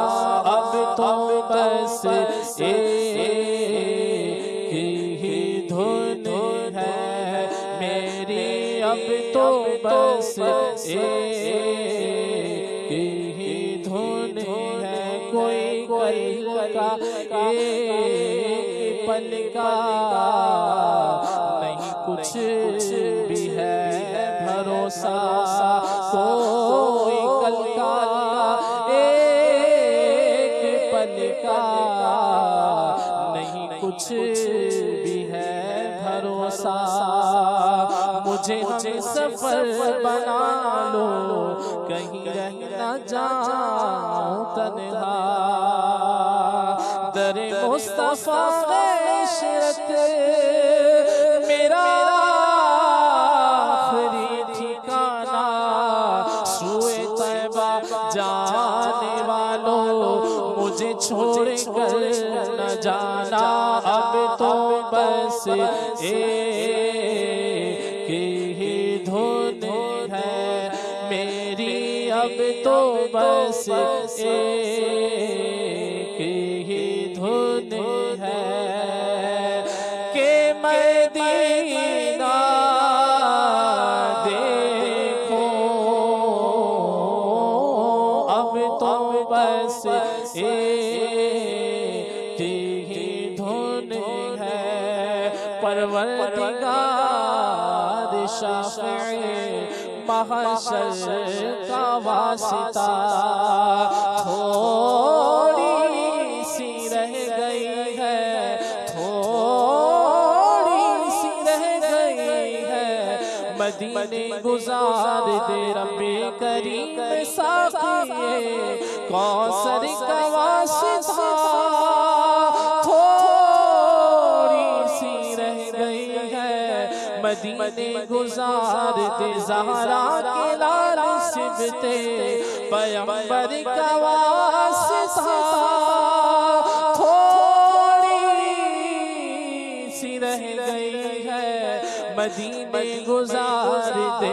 S11: اب تو بس ایک ہی دھن ہے میری، اب تو بس ایک ہی دھن ہے، کوئی کل کا ایک پل کا نہیں کچھ بھی ہے بھروسہ، کوئی کل کا ایک پل کا نہیں کچھ بھی ہے بھروسہ، مجھے سفر بنا لو کہیں رہ نہ جاؤں تنہا، در مصطفیٰ عشرت میرا آخری ٹھکانہ، سوئے طیبہ جانے والوں مجھے چھوڑ کر نہ جانا، اب تو بس ایک ہی دھن ہے میری، اب تو بس ایک ہی دھن ہے کہ مدینہ دیکھو، اب تو بس ایک ہی دھن ہے، پروردگار شافع محشر کا واسطہ تھوڑی سی رہ گئی ہے، تھوڑی سی مدینے گزار دے رب کریم ساقی کوثر کا واسطہ تھوڑی سی رہ گئی ہے مدینے گزار دے زہرا کے لال سبتے پیغمبر کا واسطہ رہ گئی ہے مدینے گزار دے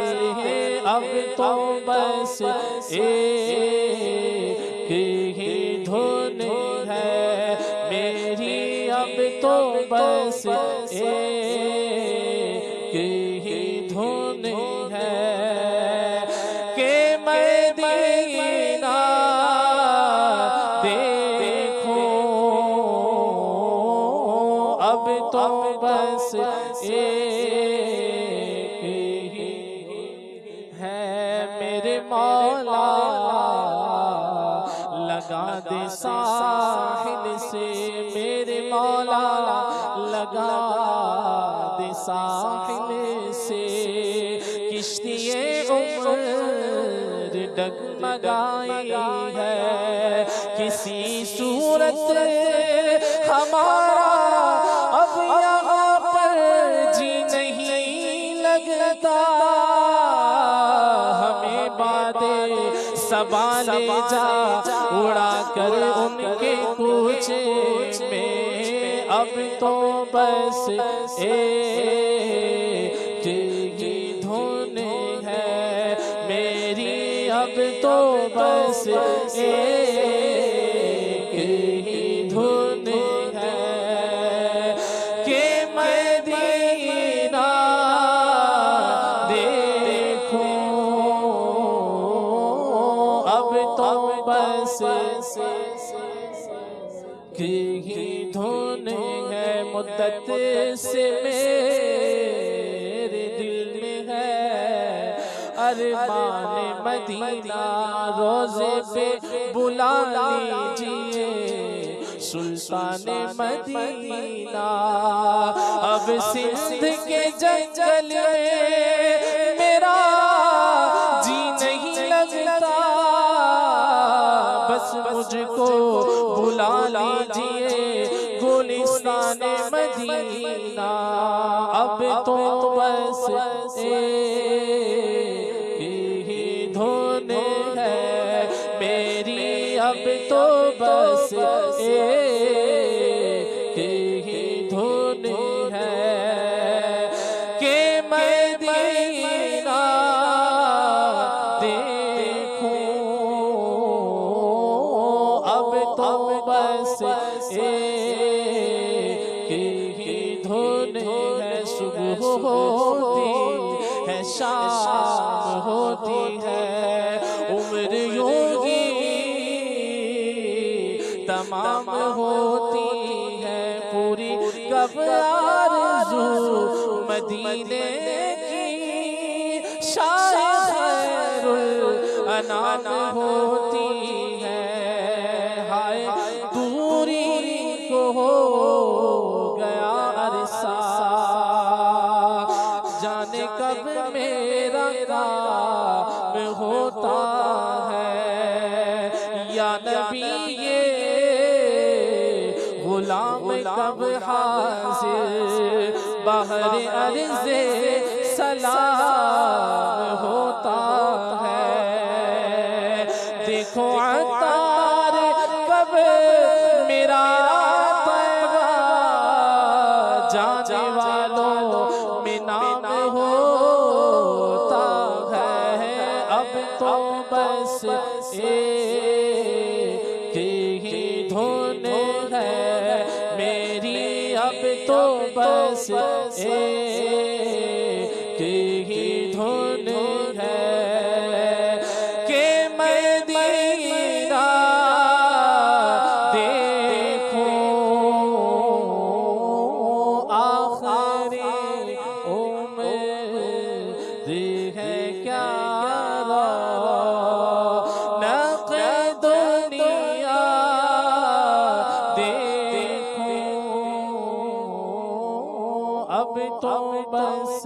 S11: اب تو بس ایک ہی دھن ہے میری اب تو بس ایک ہی دھن ہے کہ مدینہ دیکھو اب تو بس ایک ہی ہے میرے مولا لگا دے ساحل سے میرے مولا لگا دے ساحل سے کشتی عمر ڈگمگائی ہے کسی صورت ہمارا اب یہاں پر جی نہیں لگتا ہمیں بادے صبا لے جا اڑا کر ان کے کوچے میں اب تو بس ایک ہی دھن ہے میری اب تو بس ایک ہی دھن ہے کہ مدینہ دیکھو اب تو بس ہی دھن ہے مدت سے میرے دل میں ہے ارمان مدینہ روزے پہ بلا لیجئے سلطان مدینہ اب سندھ کے جنگل میں میرا جی نہیں لگتا بس مجھ کو بلا لیجئے گلستان مدینہ اب تو بس ایک ہی دھن ہے میری اب تو بس ایک ہی دھن ہے کہ مدینہ دیکھو اب تو بس ایک ہی دھن ہے صبح ہوتی ہے شام ہوتی ہے عمر یوں ہی تمام ہوتی ہے پوری کب آرزو مدینے کی شاہ خیر الانام ہوتی ہے ہائے دوری کو ہو گیا عرصہ جانے کب میرا کام ہوتا ہے یا نبی غلام کب حاضر بحر عرض سلام ہوتا ہے دیکھو عطار کب میرا طیبہ جانے والوں میں نام ہوتا ہے اب تو بس ایک ہی دھن ہے میری اب تو بس ایک ہی دھن ہے کہ مدینہ دیکھو آخری عمر ہے کیا رونق دنیا دیکھو اب تو بس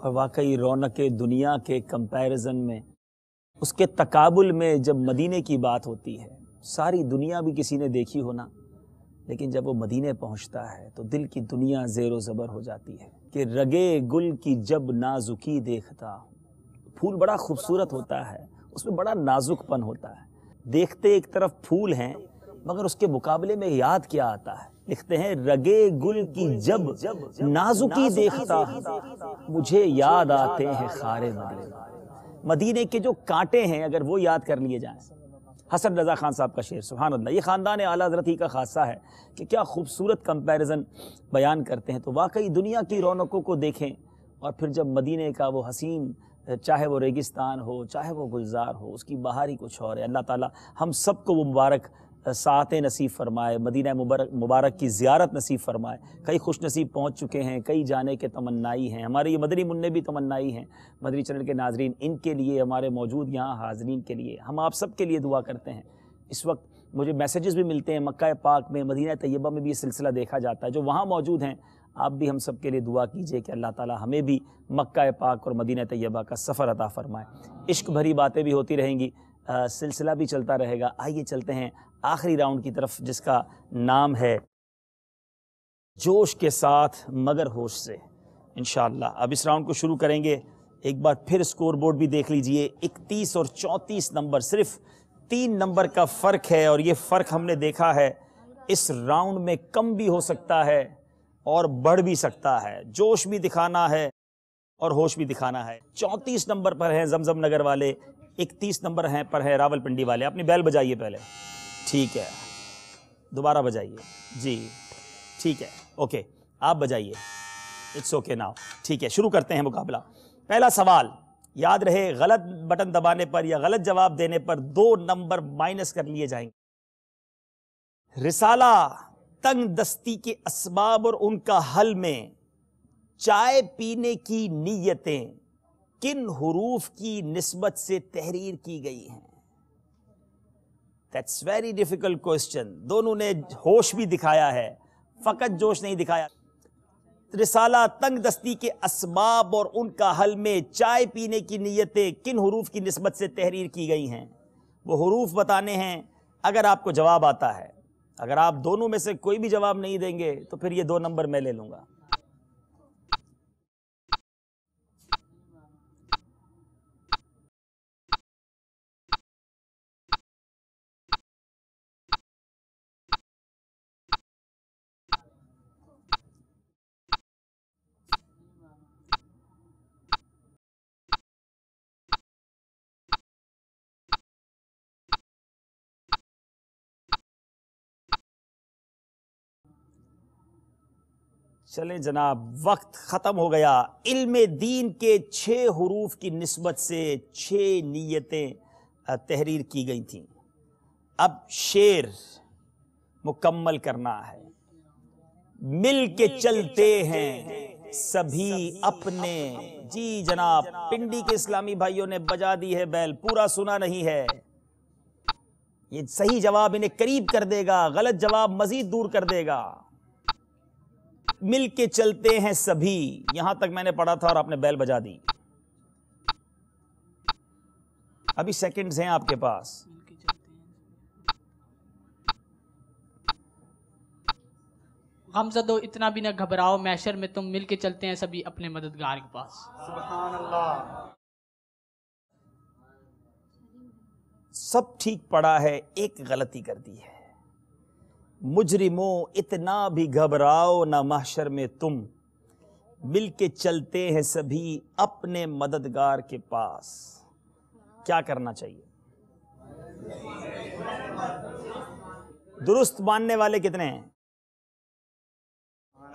S2: اور واقعی رونق دنیا کے کمپیریزن میں، اس کے تقابل میں جب مدینے کی بات ہوتی ہے، ساری دنیا بھی کسی نے دیکھی ہونا، لیکن جب وہ مدینے پہنچتا ہے تو دل کی دنیا زیر و زبر ہو جاتی ہے کہ رگے گل کی جب نازکی دیکھتا ہوں۔ پھول بڑا خوبصورت ہوتا ہے، اس میں بڑا نازک پن ہوتا ہے، دیکھتے ایک طرف پھول ہیں مگر اس کے مقابلے میں یاد کیا آتا ہے؟ لکھتے ہیں رگے گل کی جب نازکی دیکھتا ہوں مجھے یاد آتے ہیں خارے مدینے۔ مدینے کے جو کانٹے ہیں اگر وہ یاد کر لیے جائیں۔ حسن رضا خان صاحب کا شعر، سبحان اللہ، یہ خاندان اعلیٰ حضرت ہی کا خاصہ ہے کہ کیا خوبصورت کمپیریزن بیان کرتے ہیں۔ تو واقعی دنیا کی رونقوں کو دیکھیں اور پھر جب مدینے کا وہ حسین، چاہے وہ ریگستان ہو چاہے وہ گلزار ہو، اس کی بہار ہی کچھ اور ہے۔ اللہ تعالی ہم سب کو وہ مبارک ساعتیں نصیب فرمائے، مدینہ مبارک کی زیارت نصیب فرمائے۔ کئی خوش نصیب پہنچ چکے ہیں، کئی جانے کے تمنائی ہیں، ہمارے یہ مدنی منع بھی تمنائی ہیں۔ مدنی چینل کے ناظرین، ان کے لیے، ہمارے موجود یہاں حاضرین کے لیے، ہم آپ سب کے لیے دعا کرتے ہیں۔ اس وقت مجھے میسیجز بھی ملتے ہیں مکہ پاک میں، مدینہ طیبہ میں بھی یہ سلسلہ دیکھا جاتا ہے، جو وہاں موجود ہیں آپ بھی ہم سب کے لیے دعا کیجئے کہ اللہ تعالی ہمیں بھی مکہ پاک اور مدینہ طیبہ کا سفر عطا فرمائے۔ عشق بھری باتیں بھی ہوتی رہیں گی، سلسلہ بھی چلتا رہے گا۔ آئیے چلتے ہیں آخری راؤنڈ کی طرف، جس کا نام ہے جوش کے ساتھ مگر ہوش سے۔ انشاءاللہ اب اس راؤنڈ کو شروع کریں گے۔ ایک بار پھر سکور بورڈ بھی دیکھ لیجئے، 31 اور 34 نمبر، صرف 3 نمبر کا فرق ہے، اور یہ فرق ہم نے دیکھا ہے اس راؤنڈ میں کم بھی ہو سکتا ہے اور بڑھ بھی سکتا ہے۔ جوش بھی دکھانا ہے اور ہوش بھی دکھانا ہے۔ 34 نمبر پر ہیں زمزم نگر والے، 31 نمبر ہیں پر ہیں راول پنڈی والے۔ اپنی بیل بجائیے پہلے، ٹھیک ہے، دوبارہ بجائیے، جی ٹھیک ہے، اوکے آپ بجائیے، اٹس اوکے ناؤ، ٹھیک ہے۔ شروع کرتے ہیں مقابلہ۔ پہلا سوال یاد رہے، غلط بٹن دبانے پر یا غلط جواب دینے پر 2 نمبر مائنس کر لیے جائیں گے۔ رسالہ تنگ دستی کے اسباب اور ان کا حل میں چائے پینے کی نیتیں کن حروف کی نسبت سے تحریر کی گئی ہیں؟ That's very difficult question۔ دونوں نے ہوش بھی دکھایا ہے، فقط جوش نہیں دکھایا۔ رسالہ تنگ دستی کے اسباب اور ان کا حل میں چائے پینے کی نیتیں کن حروف کی نسبت سے تحریر کی گئی ہیں؟ وہ حروف بتانے ہیں اگر آپ کو جواب آتا ہے۔ اگر آپ دونوں میں سے کوئی بھی جواب نہیں دیں گے تو پھر یہ 2 نمبر میں لے لوں گا۔ چلیں جناب، وقت ختم ہو گیا۔ علم دین کے 6 حروف کی نسبت سے 6 نیتیں تحریر کی گئی تھیں۔ اب شعر مکمل کرنا ہے۔ مل کے چلتے ہیں سبھی اپنے، جی جناب پنڈی کے اسلامی بھائیوں نے بجا دی ہے بیل، پورا سنا نہیں ہے۔ یہ صحیح جواب انہیں قریب کر دے گا، غلط جواب مزید دور کر دے گا۔ مل کے چلتے ہیں سبھی، یہاں تک میں نے پڑھا تھا اور آپ نے بیل بجا دی۔ ابھی سیکنڈز ہیں آپ کے پاس۔
S5: غمزدو اتنا بھی نہ گھبراؤ، محشر میں تم مل کے چلتے ہیں سبھی اپنے مددگار کے پاس۔
S3: سبحان اللہ۔
S2: سب ٹھیک پڑھا ہے، ایک غلطی کر دی ہے۔ مجرموں اتنا بھی گھبراؤ نہ محشر میں تم، مل کے چلتے ہیں سبھی اپنے مددگار کے پاس۔ کیا کرنا چاہیے؟ درست ماننے والے کتنے ہیں؟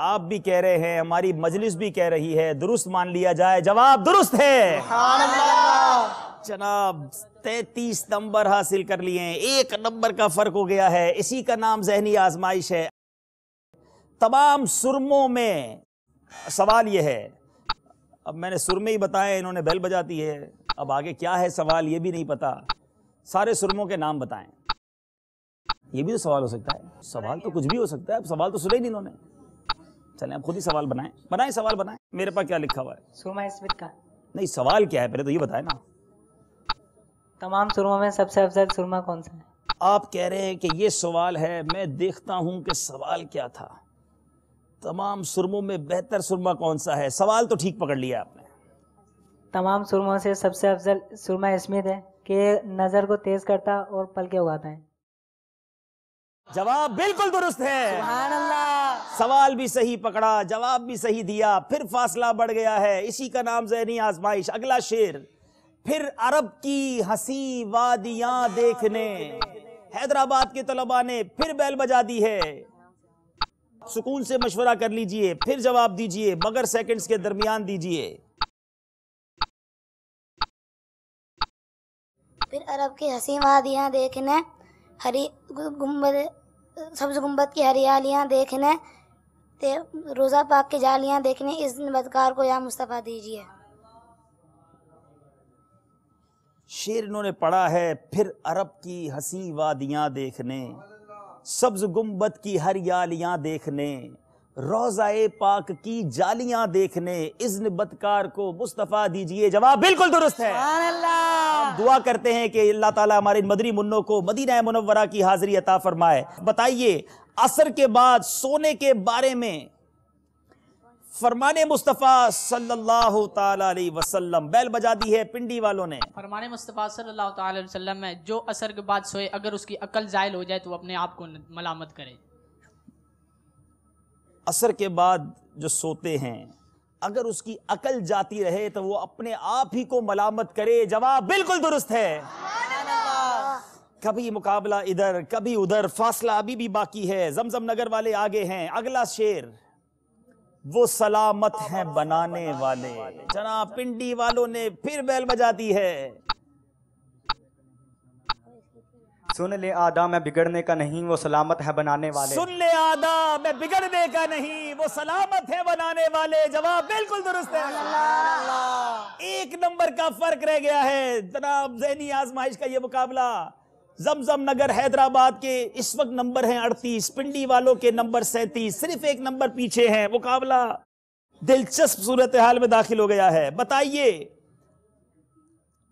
S2: آپ بھی کہہ رہے ہیں، ہماری مجلس بھی کہہ رہی ہے، درست مان لیا جائے، جواب درست ہے۔ جناب 33 نمبر حاصل کر لیے ہیں، 1 نمبر کا فرق ہو گیا ہے، اسی کا نام ذہنی آزمائش ہے۔ تمام سرموں میں سوال یہ ہے، اب میں نے سرمے ہی بتائے، انہوں نے بیل بجاتی ہے، اب آگے کیا ہے سوال یہ بھی نہیں پتا۔ سارے سرموں کے نام بتائیں۔ یہ بھی تو سوال ہو سکتا ہے. سوال تو کچھ بھی ہو سکتا ہے. اب سوال تو سنا ہی نہیں انہوں نے. چلیں آپ خود ہی سوال بنائیں سوال بنائیں. میرے پاس کیا لکھا ہوا ہے؟
S7: سرما اسمت کا.
S2: نہیں سوال کیا ہے پہلے تو یہ بتائیں نا.
S7: تمام سرموں میں سب سے افضل سرما کون سا ہے؟
S2: آپ کہہ رہے ہیں کہ یہ سوال ہے. میں دیکھتا ہوں کہ سوال کیا تھا. تمام سرموں میں بہتر سرما کون سا ہے؟ سوال تو ٹھیک پکڑ لیا آپ نے.
S7: تمام سرموں سے سب سے افضل سرما اسمت ہے کہ نظر کو تیز کرتا اور پلکیں اگاتا ہے.
S2: جواب بالکل درست ہے.
S7: سبحان اللہ.
S2: سوال بھی صحیح پکڑا, جواب بھی صحیح دیا, پھر فاصلہ بڑھ گیا ہے. اسی کا نام ذہنی آزمائش. اگلا شعر. پھر عرب کی ہنسی وادیاں دیکھنے. حیدرآباد کے طلباء نے پھر بیل بجا دی ہے. سکون سے مشورہ کر لیجئے, پھر جواب دیجئے, بغیر سیکنڈز کے درمیان دیجئے.
S12: پھر عرب کی ہنسی وادیاں دیکھنے, ہری گنبد سبز گنبد کی ہریالیاں دیکھنے, روزہ پاک کی جالیاں دیکھنے, اس دن بدکار کو یا مصطفیٰ دیجیے.
S2: شعر انہوں نے پڑھا ہے. پھر عرب کی ہنسی وادیاں دیکھنے, سبز گنبد کی ہریالیاں دیکھنے, روضہ پاک کی جالیاں دیکھنے, اذن بدکار کو مصطفیٰ دیجئے. جواب بالکل درست ہے. ہم دعا کرتے ہیں کہ اللہ تعالیٰ ہمارے مدنی منوں کو مدینہ منورہ کی حاضری عطا فرمائے. بتائیے عصر کے بعد سونے کے بارے میں فرمان مصطفیٰ صلی اللہ تعالیٰ علیہ وسلم بیل بجا دی ہے پنڈی والوں نے.
S5: فرمان مصطفیٰ صلی اللہ تعالی علیہ وسلم ہے جو عصر کے بعد سوئے اگر اس کی عقل زائل ہو جائے تو وہ اپنے آپ کو ملامت کرے.
S2: عصر کے بعد جو سوتے ہیں اگر اس کی عقل جاتی رہے تو وہ اپنے آپ ہی کو ملامت کرے. جواب بالکل درست ہے. کبھی مقابلہ ادھر کبھی ادھر, فاصلہ ابھی بھی باقی ہے. زمزم نگر والے آگے ہیں. اگلا شعر. وہ سلامت ہیں بنانے والے. جناب پنڈی والوں نے پھر بیل بجا دی ہے.
S3: سن لے آدھا میں بگڑنے کا نہیں, وہ سلامت ہے بنانے والے.
S2: سن لے آدھا میں بگڑنے کا نہیں, وہ سلامت ہے بنانے والے. جواب بالکل درست ہے. ایک نمبر کا فرق رہ گیا ہے. جناب ذہنی آزمائش کا یہ مقابلہ. زمزم نگر حیدرآباد کے اس وقت نمبر ہیں 38, پنڈی والوں کے نمبر 37, صرف ایک نمبر پیچھے ہیں. مقابلہ دلچسپ صورتحال میں داخل ہو گیا ہے. بتائیے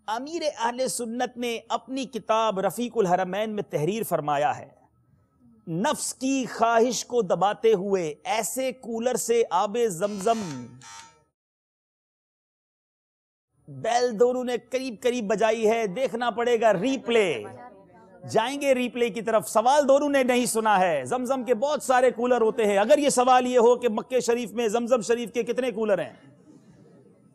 S2: امیر اہل سنت نے اپنی کتاب رفیق الحرمین میں تحریر فرمایا ہے, نفس کی خواہش کو دباتے ہوئے ایسے کولر سے آب زمزم. بیل دونوں نے قریب قریب بجائی ہے. دیکھنا پڑے گا ری پلے. جائیں گے ری پلے کی طرف. سوال دونوں نے نہیں سنا ہے. زمزم کے بہت سارے کولر ہوتے ہیں. اگر یہ سوال یہ ہو کہ مکہ شریف میں زمزم شریف کے کتنے کولر ہیں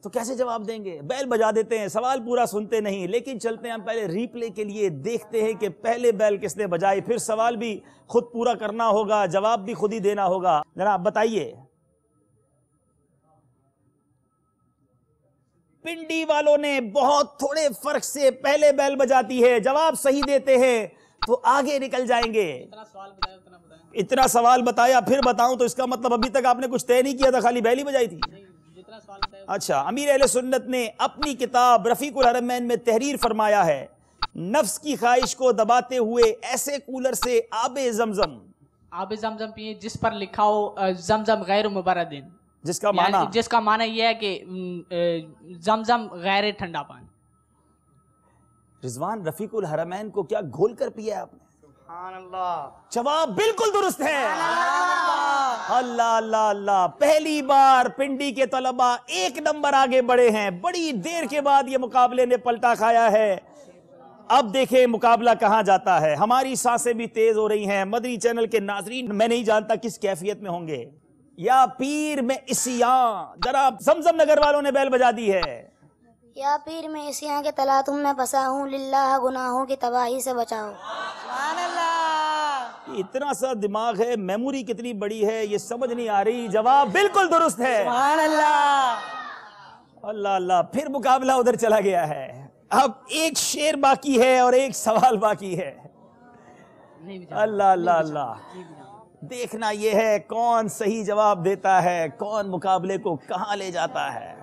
S2: تو کیسے جواب دیں گے؟ بیل بجا دیتے ہیں, سوال پورا سنتے نہیں. لیکن چلتے ہیں ہم پہلے ری پلے کے لیے, دیکھتے ہیں کہ پہلے بیل کس نے بجائی. پھر سوال بھی خود پورا کرنا ہوگا, جواب بھی خود ہی دینا ہوگا. جناب بتائیے پنڈی والوں نے بہت تھوڑے فرق سے پہلے بیل بجاتی ہے. جواب صحیح دیتے ہیں تو آگے نکل جائیں گے. اتنا سوال بتایا پھر بتاؤں تو اس کا مطلب ابھی تک آپ نے کچھ طے نہیں کیا تھا, خالی بیل ہی بجائی تھی. اچھا, امیر اہل سنت نے اپنی کتاب رفیق الحرمین میں تحریر فرمایا ہے, نفس کی خواہش کو دباتے ہوئے ایسے کولر سے آب زمزم.
S5: آب زمزم پیئے جس پر لکھا ہو زمزم غیر مبردن,
S2: جس کا معنی
S5: یہ ہے کہ زمزم غیر ٹھنڈا پانی.
S2: رضوان رفیق الحرمین کو کیا گھول کر پیا ہے آپ نے؟
S3: سبحان اللہ.
S2: جواب بالکل درست ہے. اللہ اللہ اللہ. پہلی بار پنڈی کے طلباء ایک نمبر آگے بڑھے ہیں. بڑی دیر کے بعد یہ مقابلے نے پلٹا کھایا ہے. اب دیکھیں مقابلہ کہاں جاتا ہے. ہماری سانسیں بھی تیز ہو رہی ہیں. مدنی چینل کے ناظرین میں نہیں جانتا کس کیفیت میں ہوں گے. یا پیر میں اسیاں. جناب زمزم نگر والوں نے بیل بجا دی ہے.
S12: یا پیر میں اسیاں کے تلاتم میں پھنسا ہوں, للہ گناہوں کی تباہی سے بچاؤ.
S2: اتنا سا دماغ ہے, میموری کتنی بڑی ہے یہ سمجھ نہیں آ رہی. جواب بالکل درست ہے. اللہ اللہ. پھر مقابلہ ادھر چلا گیا ہے. اب ایک شعر باقی ہے اور ایک سوال باقی ہے. اللہ اللہ اللہ. دیکھنا یہ ہے کون صحیح جواب دیتا ہے, کون مقابلے کو کہاں لے جاتا ہے.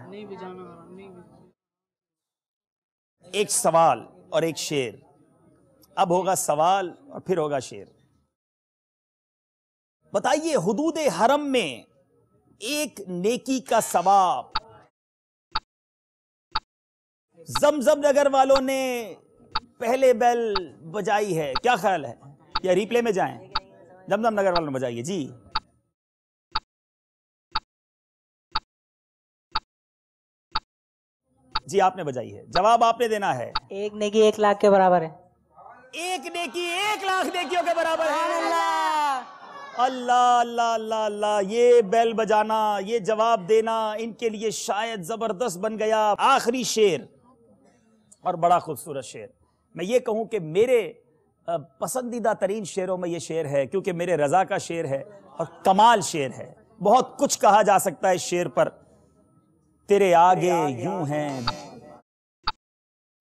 S2: ایک سوال اور ایک شعر. اب ہوگا سوال اور پھر ہوگا شعر. بتائیے حدود حرم میں ایک نیکی کا ثواب زمزم نگر والوں نے پہلے بیل بجائی ہے، کیا خیال ہے؟ یا ریپلے میں جائیں؟ زمزم نگر والوں نے بجائی ہے جی. جی آپ نے بجائی ہے، جواب آپ نے دینا ہے.
S7: ایک نیکی 1 لاکھ کے برابر ہے.
S2: ایک نیکی 1 لاکھ نیکیوں کے برابر ہے. اللہ اللہ اللہ اللہ، یہ بیل بجانا، یہ جواب دینا ان کے لیے شاید زبردست بن گیا. آخری شعر اور بڑا خوبصورت شعر، میں یہ کہوں کہ میرے پسندیدہ ترین شعروں میں یہ شعر ہے، کیونکہ میرے رضا کا شعر ہے اور کمال شعر ہے. بہت کچھ کہا جا سکتا ہے اس شعر پر. تیرے آگے یوں ہیں،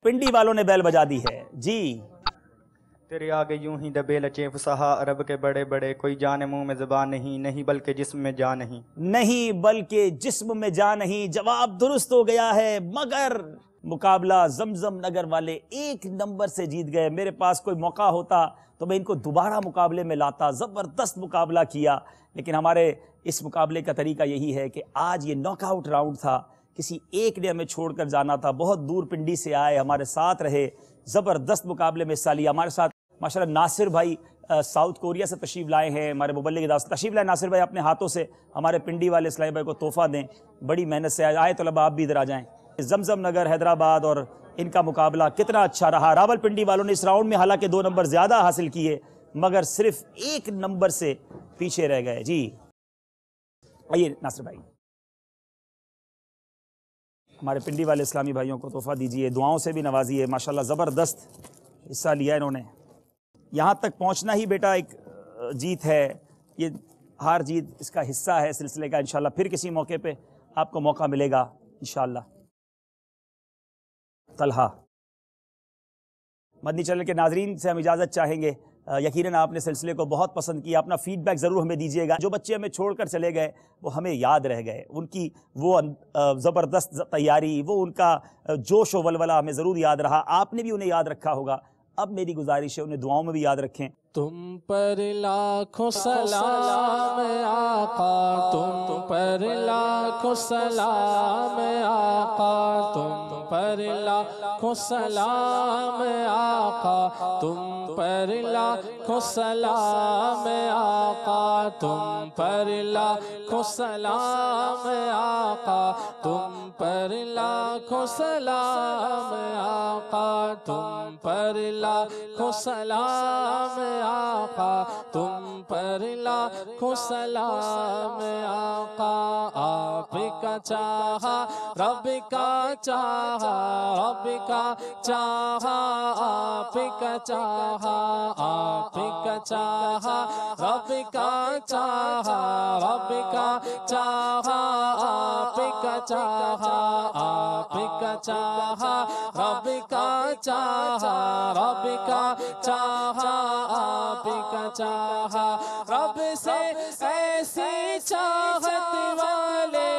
S2: پنڈی والوں نے بیل بجا دی ہے جی.
S3: تیرے آگے یوں ہی دبے لچے فصحا عرب کے بڑے بڑے، کوئی جان منہ میں زبان نہیں، نہیں بلکہ جسم میں جان نہیں،
S2: نہیں بلکہ جسم میں جان نہیں. جواب درست ہو گیا ہے، مگر مقابلہ زمزم نگر والے 1 نمبر سے جیت گئے. میرے پاس کوئی موقع ہوتا تو میں ان کو دوبارہ مقابلے میں لاتا. زبردست مقابلہ کیا، لیکن ہمارے اس مقابلے کا طریقہ یہی ہے کہ آج یہ ناک آؤٹ راؤنڈ تھا، کسی ایک نے ہمیں چھوڑ کر جانا تھا. بہت دور پنڈی سے آئے، ہمارے ساتھ رہے، زبردست مقابلے میں حصہ لیا. ہمارے ساتھ ماشاءاللہ ناصر بھائی ساؤتھ کوریا سے تشریف لائے ہیں، ہمارے مبلغ دعوت تشریف لائے. ناصر بھائی اپنے ہاتھوں سے ہمارے پنڈی والے اسلامی بھائی کو تحفہ دیں، بڑی محنت سے آئے. طلبہ آپ بھی ادھر آ جائیں. زمزم نگر حیدرآباد اور ان کا مقابلہ کتنا اچھا رہا. راول پنڈی والوں نے اس راؤنڈ میں حالانکہ 2 نمبر زیادہ حاصل کیے، مگر صرف 1 نمبر سے پیچھے رہ گئے. جی آئیے ناصر بھائی، ہمارے پنڈی والے اسلامی بھائیوں کو تحفہ دیجیے، دعاؤں سے بھی نوازیے. ماشاءاللہ زبردست حصہ لیا انہوں نے. یہاں تک پہنچنا ہی بیٹا ایک جیت ہے، یہ ہار جیت اس کا حصہ ہے سلسلے کا. انشاءاللہ پھر کسی موقع پہ آپ کو موقع ملے گا انشاءاللہ. طلحہ، مدنی چینل کے ناظرین سے ہم اجازت چاہیں گے. یقیناً آپ نے سلسلے کو بہت پسند کیا، اپنا فیڈ بیک ضرور ہمیں دیجیے گا. جو بچے ہمیں چھوڑ کر چلے گئے وہ ہمیں یاد رہ گئے، ان کی وہ زبردست تیاری، وہ ان کا جوش و ولولہ ہمیں ضرور یاد رہا. آپ نے بھی انہیں یاد رکھا ہوگا. اب میری گزارش ہے انہیں دعاؤں میں بھی یاد رکھیں.
S11: تم پر لاکھوں سلام آقا، تم پر لاکھوں سلام آقا، تم پر لاکھوں سلام آقا، تم پر لاکھوں سلام آقا، تم پر لاکھوں سلام آقا، تم پر لاکھوں سلام آقا، تم پر لاکھوں سلام آقا، تم پر لاکھوں سلام آقا. آپ کا چاہا رب کا چاہا، رب کا چاہا آپ کا چاہا، آپ کا چاہا رب کا چاہا، رب کا چاہا آپ کا چاہا، آپ کا چاہا رب کا چاہا، رب کا چاہا آپ کا چاہا. رب سے ایسی چاہت والے،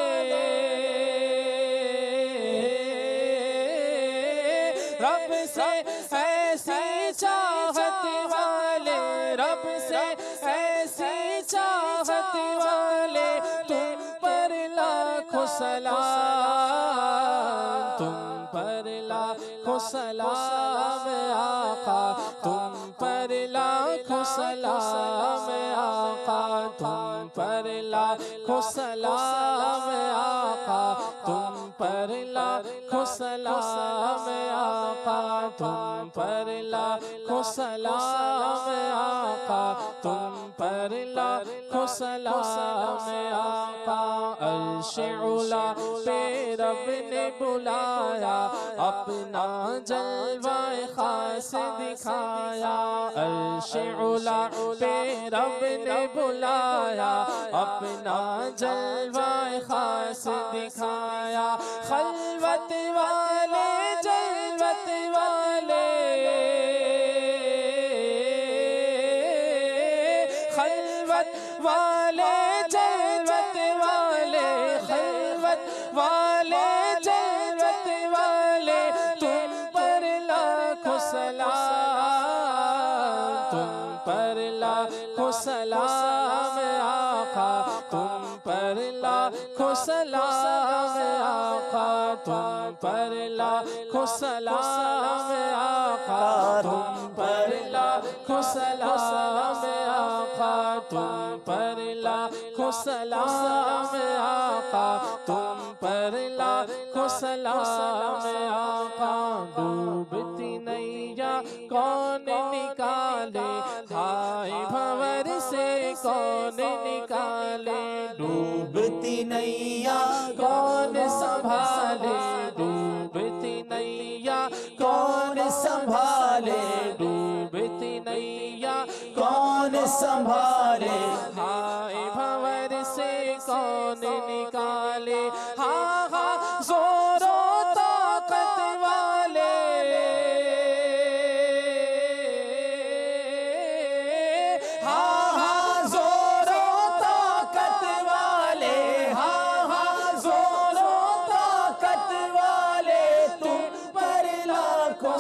S11: رب سے ایسی چاہت والے، رب سے ایسی چاہت والے، تم پر لاکھوں سلام، تم پر لاکھوں سلام آقا، تم پر لاکھوں سلام آقا، تم پر لاکھوں سلام آقا، تم پر لاکھوں سلام آقا، تم پر لاکھوں سلام آقا، تم پر لاکھوں سلام آقا. عرش علا پہ رب نے بلایا، اپنا جلوہ خاص دکھایا. عرش علا پہ رب نے بلایا، اپنا جلوہ خاص دکھایا. خلوت والے جلوت والے، خلوت والے جلوت والے، خلوت والے جلوت والے، تم پر لاکھوں سلام، تم پر لاکھوں سلام لاکھوں سلام آقا تم پر لاکھوں سلام آقا تم پر لاکھوں سلام آقا تم پر لاکھوں سلام آقا تم پر لاکھوں سلام آقا ڈوبتی نیا کون نکالے ہائے بھور سے کون نکالے ڈوبتی نیا کون سنبھالے ڈوبتی نیا کون سنبھالے ڈوبتی نیا کون سنبھالے ہائے بھور سے کون نکالے ہاں ہاں زور و طاقت والے ہاں ہاں زور و طاقت والے ہاں ہاں زور و طاقت والے تم پر لاکھوں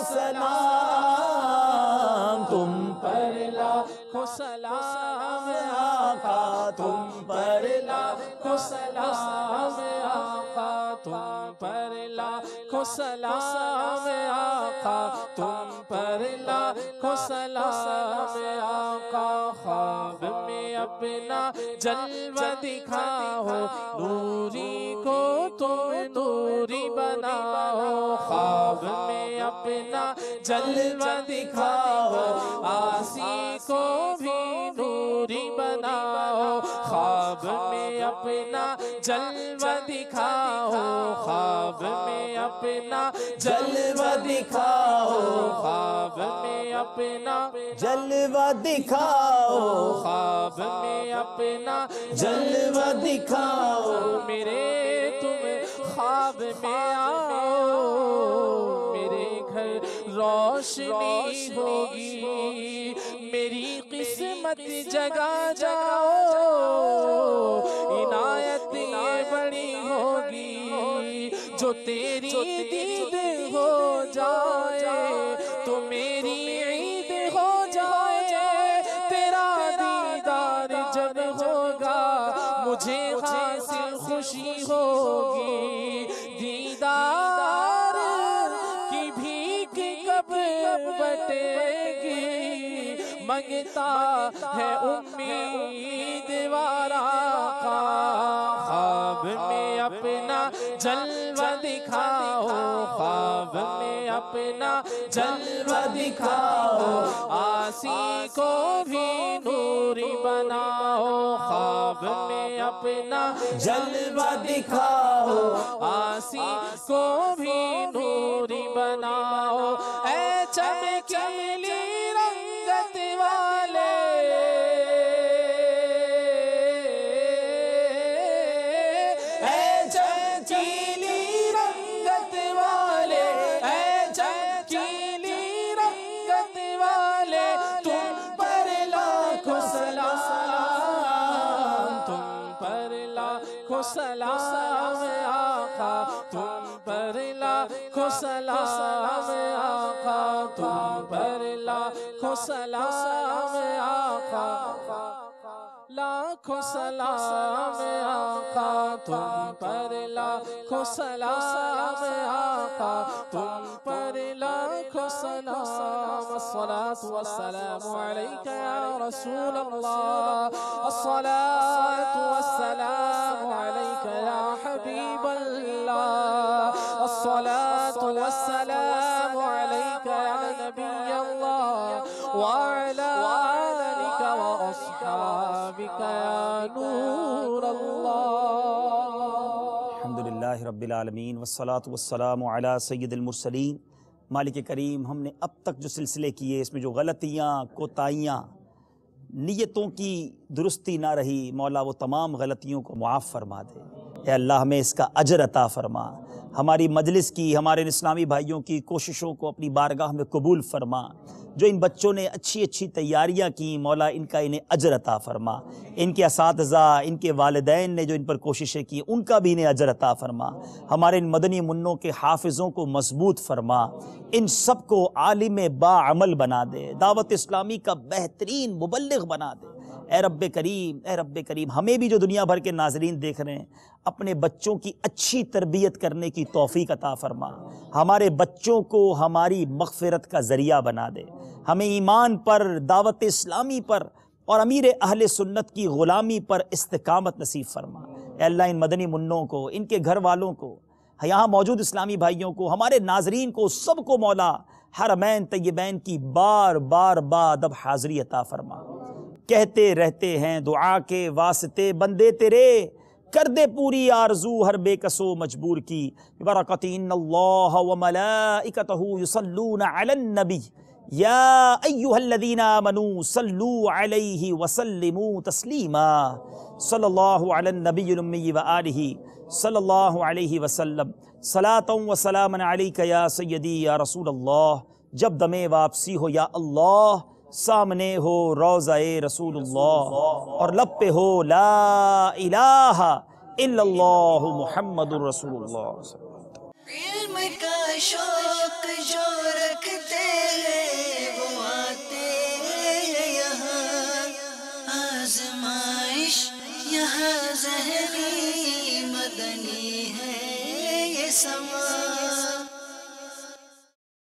S11: سلام تم پر لاکھوں سلام آقا تم پر لاکھوں سلام آقا تم پر لاکھوں سلام آقا تم پر لاکھوں سلام آقا خواب میں اپنا جلوہ دکھاؤ نوری کو تم نوری بناؤ خواب میں اپنا جلوہ دکھاؤ آسی کو بھی نوری بناؤ خواب میں اپنا جلوہ دکھاؤ خواب میں اپنا جلوہ دکھاؤ خواب میں اپنا
S2: جلوہ دکھاؤ
S11: خواب میں اپنا جلوہ دکھاؤ میرے تم خواب میں آؤ میرے گھر روشنی ہوگی میری قسمت جگا جاؤ عنایت یہ بڑی ہوگی جو تیری دید ہو جائے تو میری عید ہو جائے تیرا دیدار جب ہوگا مجھے حاصل خوشی ہوگی دیدار کی بھیک کب بٹے گی منگتا ہے امیدوار آقا خواب میں اپنا جلوہ دکھاؤ خواب میں اپنا جلوہ دکھاؤ آسی کو بھی نوری بناؤ خواب میں اپنا جلوہ دکھاؤ آسی کو بھی نوری بناؤ اے چمکیلی رنگت والے اے چمکیلی رنگت والے اے چمکیلی رنگت والے تم پر لاکھوں سلام تم پر لاکھوں سلام آقا تم پر لاکھوں سلام آقا تم پر لاکھوں سلام آقا لاکھوں سلام آقا تم پر لاکھوں سلام آقا تم پر لاکھوں سلام الصلاة والسلام علیکہ یا رسول اللہ الصلاة والسلام علیکہ یا حبیب اللہ الصلاة والسلام علیکہ یا نبی اللہ وعلا آلک وأصحابک یا نور اللہ
S2: الحمدللہ رب العالمین والصلاة والسلام علی سید المرسلین مالک کریم ہم نے اب تک جو سلسلے کیے اس میں جو غلطیاں کوتاہیاں نیتوں کی درستی نہ رہی مولا وہ تمام غلطیوں کو معاف فرما دے اے اللہ ہمیں اس کا اجر عطا فرما ہماری مجلس کی ہمارے اسلامی بھائیوں کی کوششوں کو اپنی بارگاہ میں قبول فرما جو ان بچوں نے اچھی اچھی تیاریاں کی مولا ان کا انہیں اجر عطا فرما ان کے اساتذہ ان کے والدین نے جو ان پر کوششیں کی ان کا بھی انہیں اجر عطا فرما ہمارے ان مدنی منوں کے حافظوں کو مضبوط فرما ان سب کو عالم با عمل بنا دے دعوت اسلامی کا بہترین مبلغ بنا دے اے رب کریم، اے رب کریم، ہمیں بھی جو دنیا بھر کے ناظرین دیکھ رہے ہیں اپنے بچوں کی اچھی تربیت کرنے کی توفیق عطا فرما، ہمارے بچوں کو ہماری مغفرت کا ذریعہ بنا دے، ہمیں ایمان پر، دعوت اسلامی پر اور امیر اہل سنت کی غلامی پر استقامت نصیب فرما۔ اے اللہ ان مدنی منوں کو، ان کے گھر والوں کو، یہاں موجود اسلامی بھائیوں کو، ہمارے ناظرین کو، سب کو مولا حرمین طیبین کی بار بار بادب حاضری عطا فرما۔ کہتے رہتے ہیں دعا کے واسطے بندے تیرے، کر دے پوری آرزو ہر بے کسو مجبور کی، برکت ان اللہ وملائکتہ یصلون علی النبی یا ایہا الذین آمنوا صلوا علیہ وسلموا تسلیما، صلی اللہ علی النبی الامی وآلہ صلی اللہ علیہ وسلم، صلاۃ و سلام علیک یا سیدی یا رسول اللہ۔ جب دم واپسی ہو یا اللہ، سامنے ہو روضہ رسول اللہ، اور لب پہ ہو لا الہ الا اللہ محمد رسول اللہ۔
S1: علم کا شوق جو رکھتے ہیں وہ آتے ہیں یہاں، آزمائش یہاں ذہنی مدنی ہے یہ سما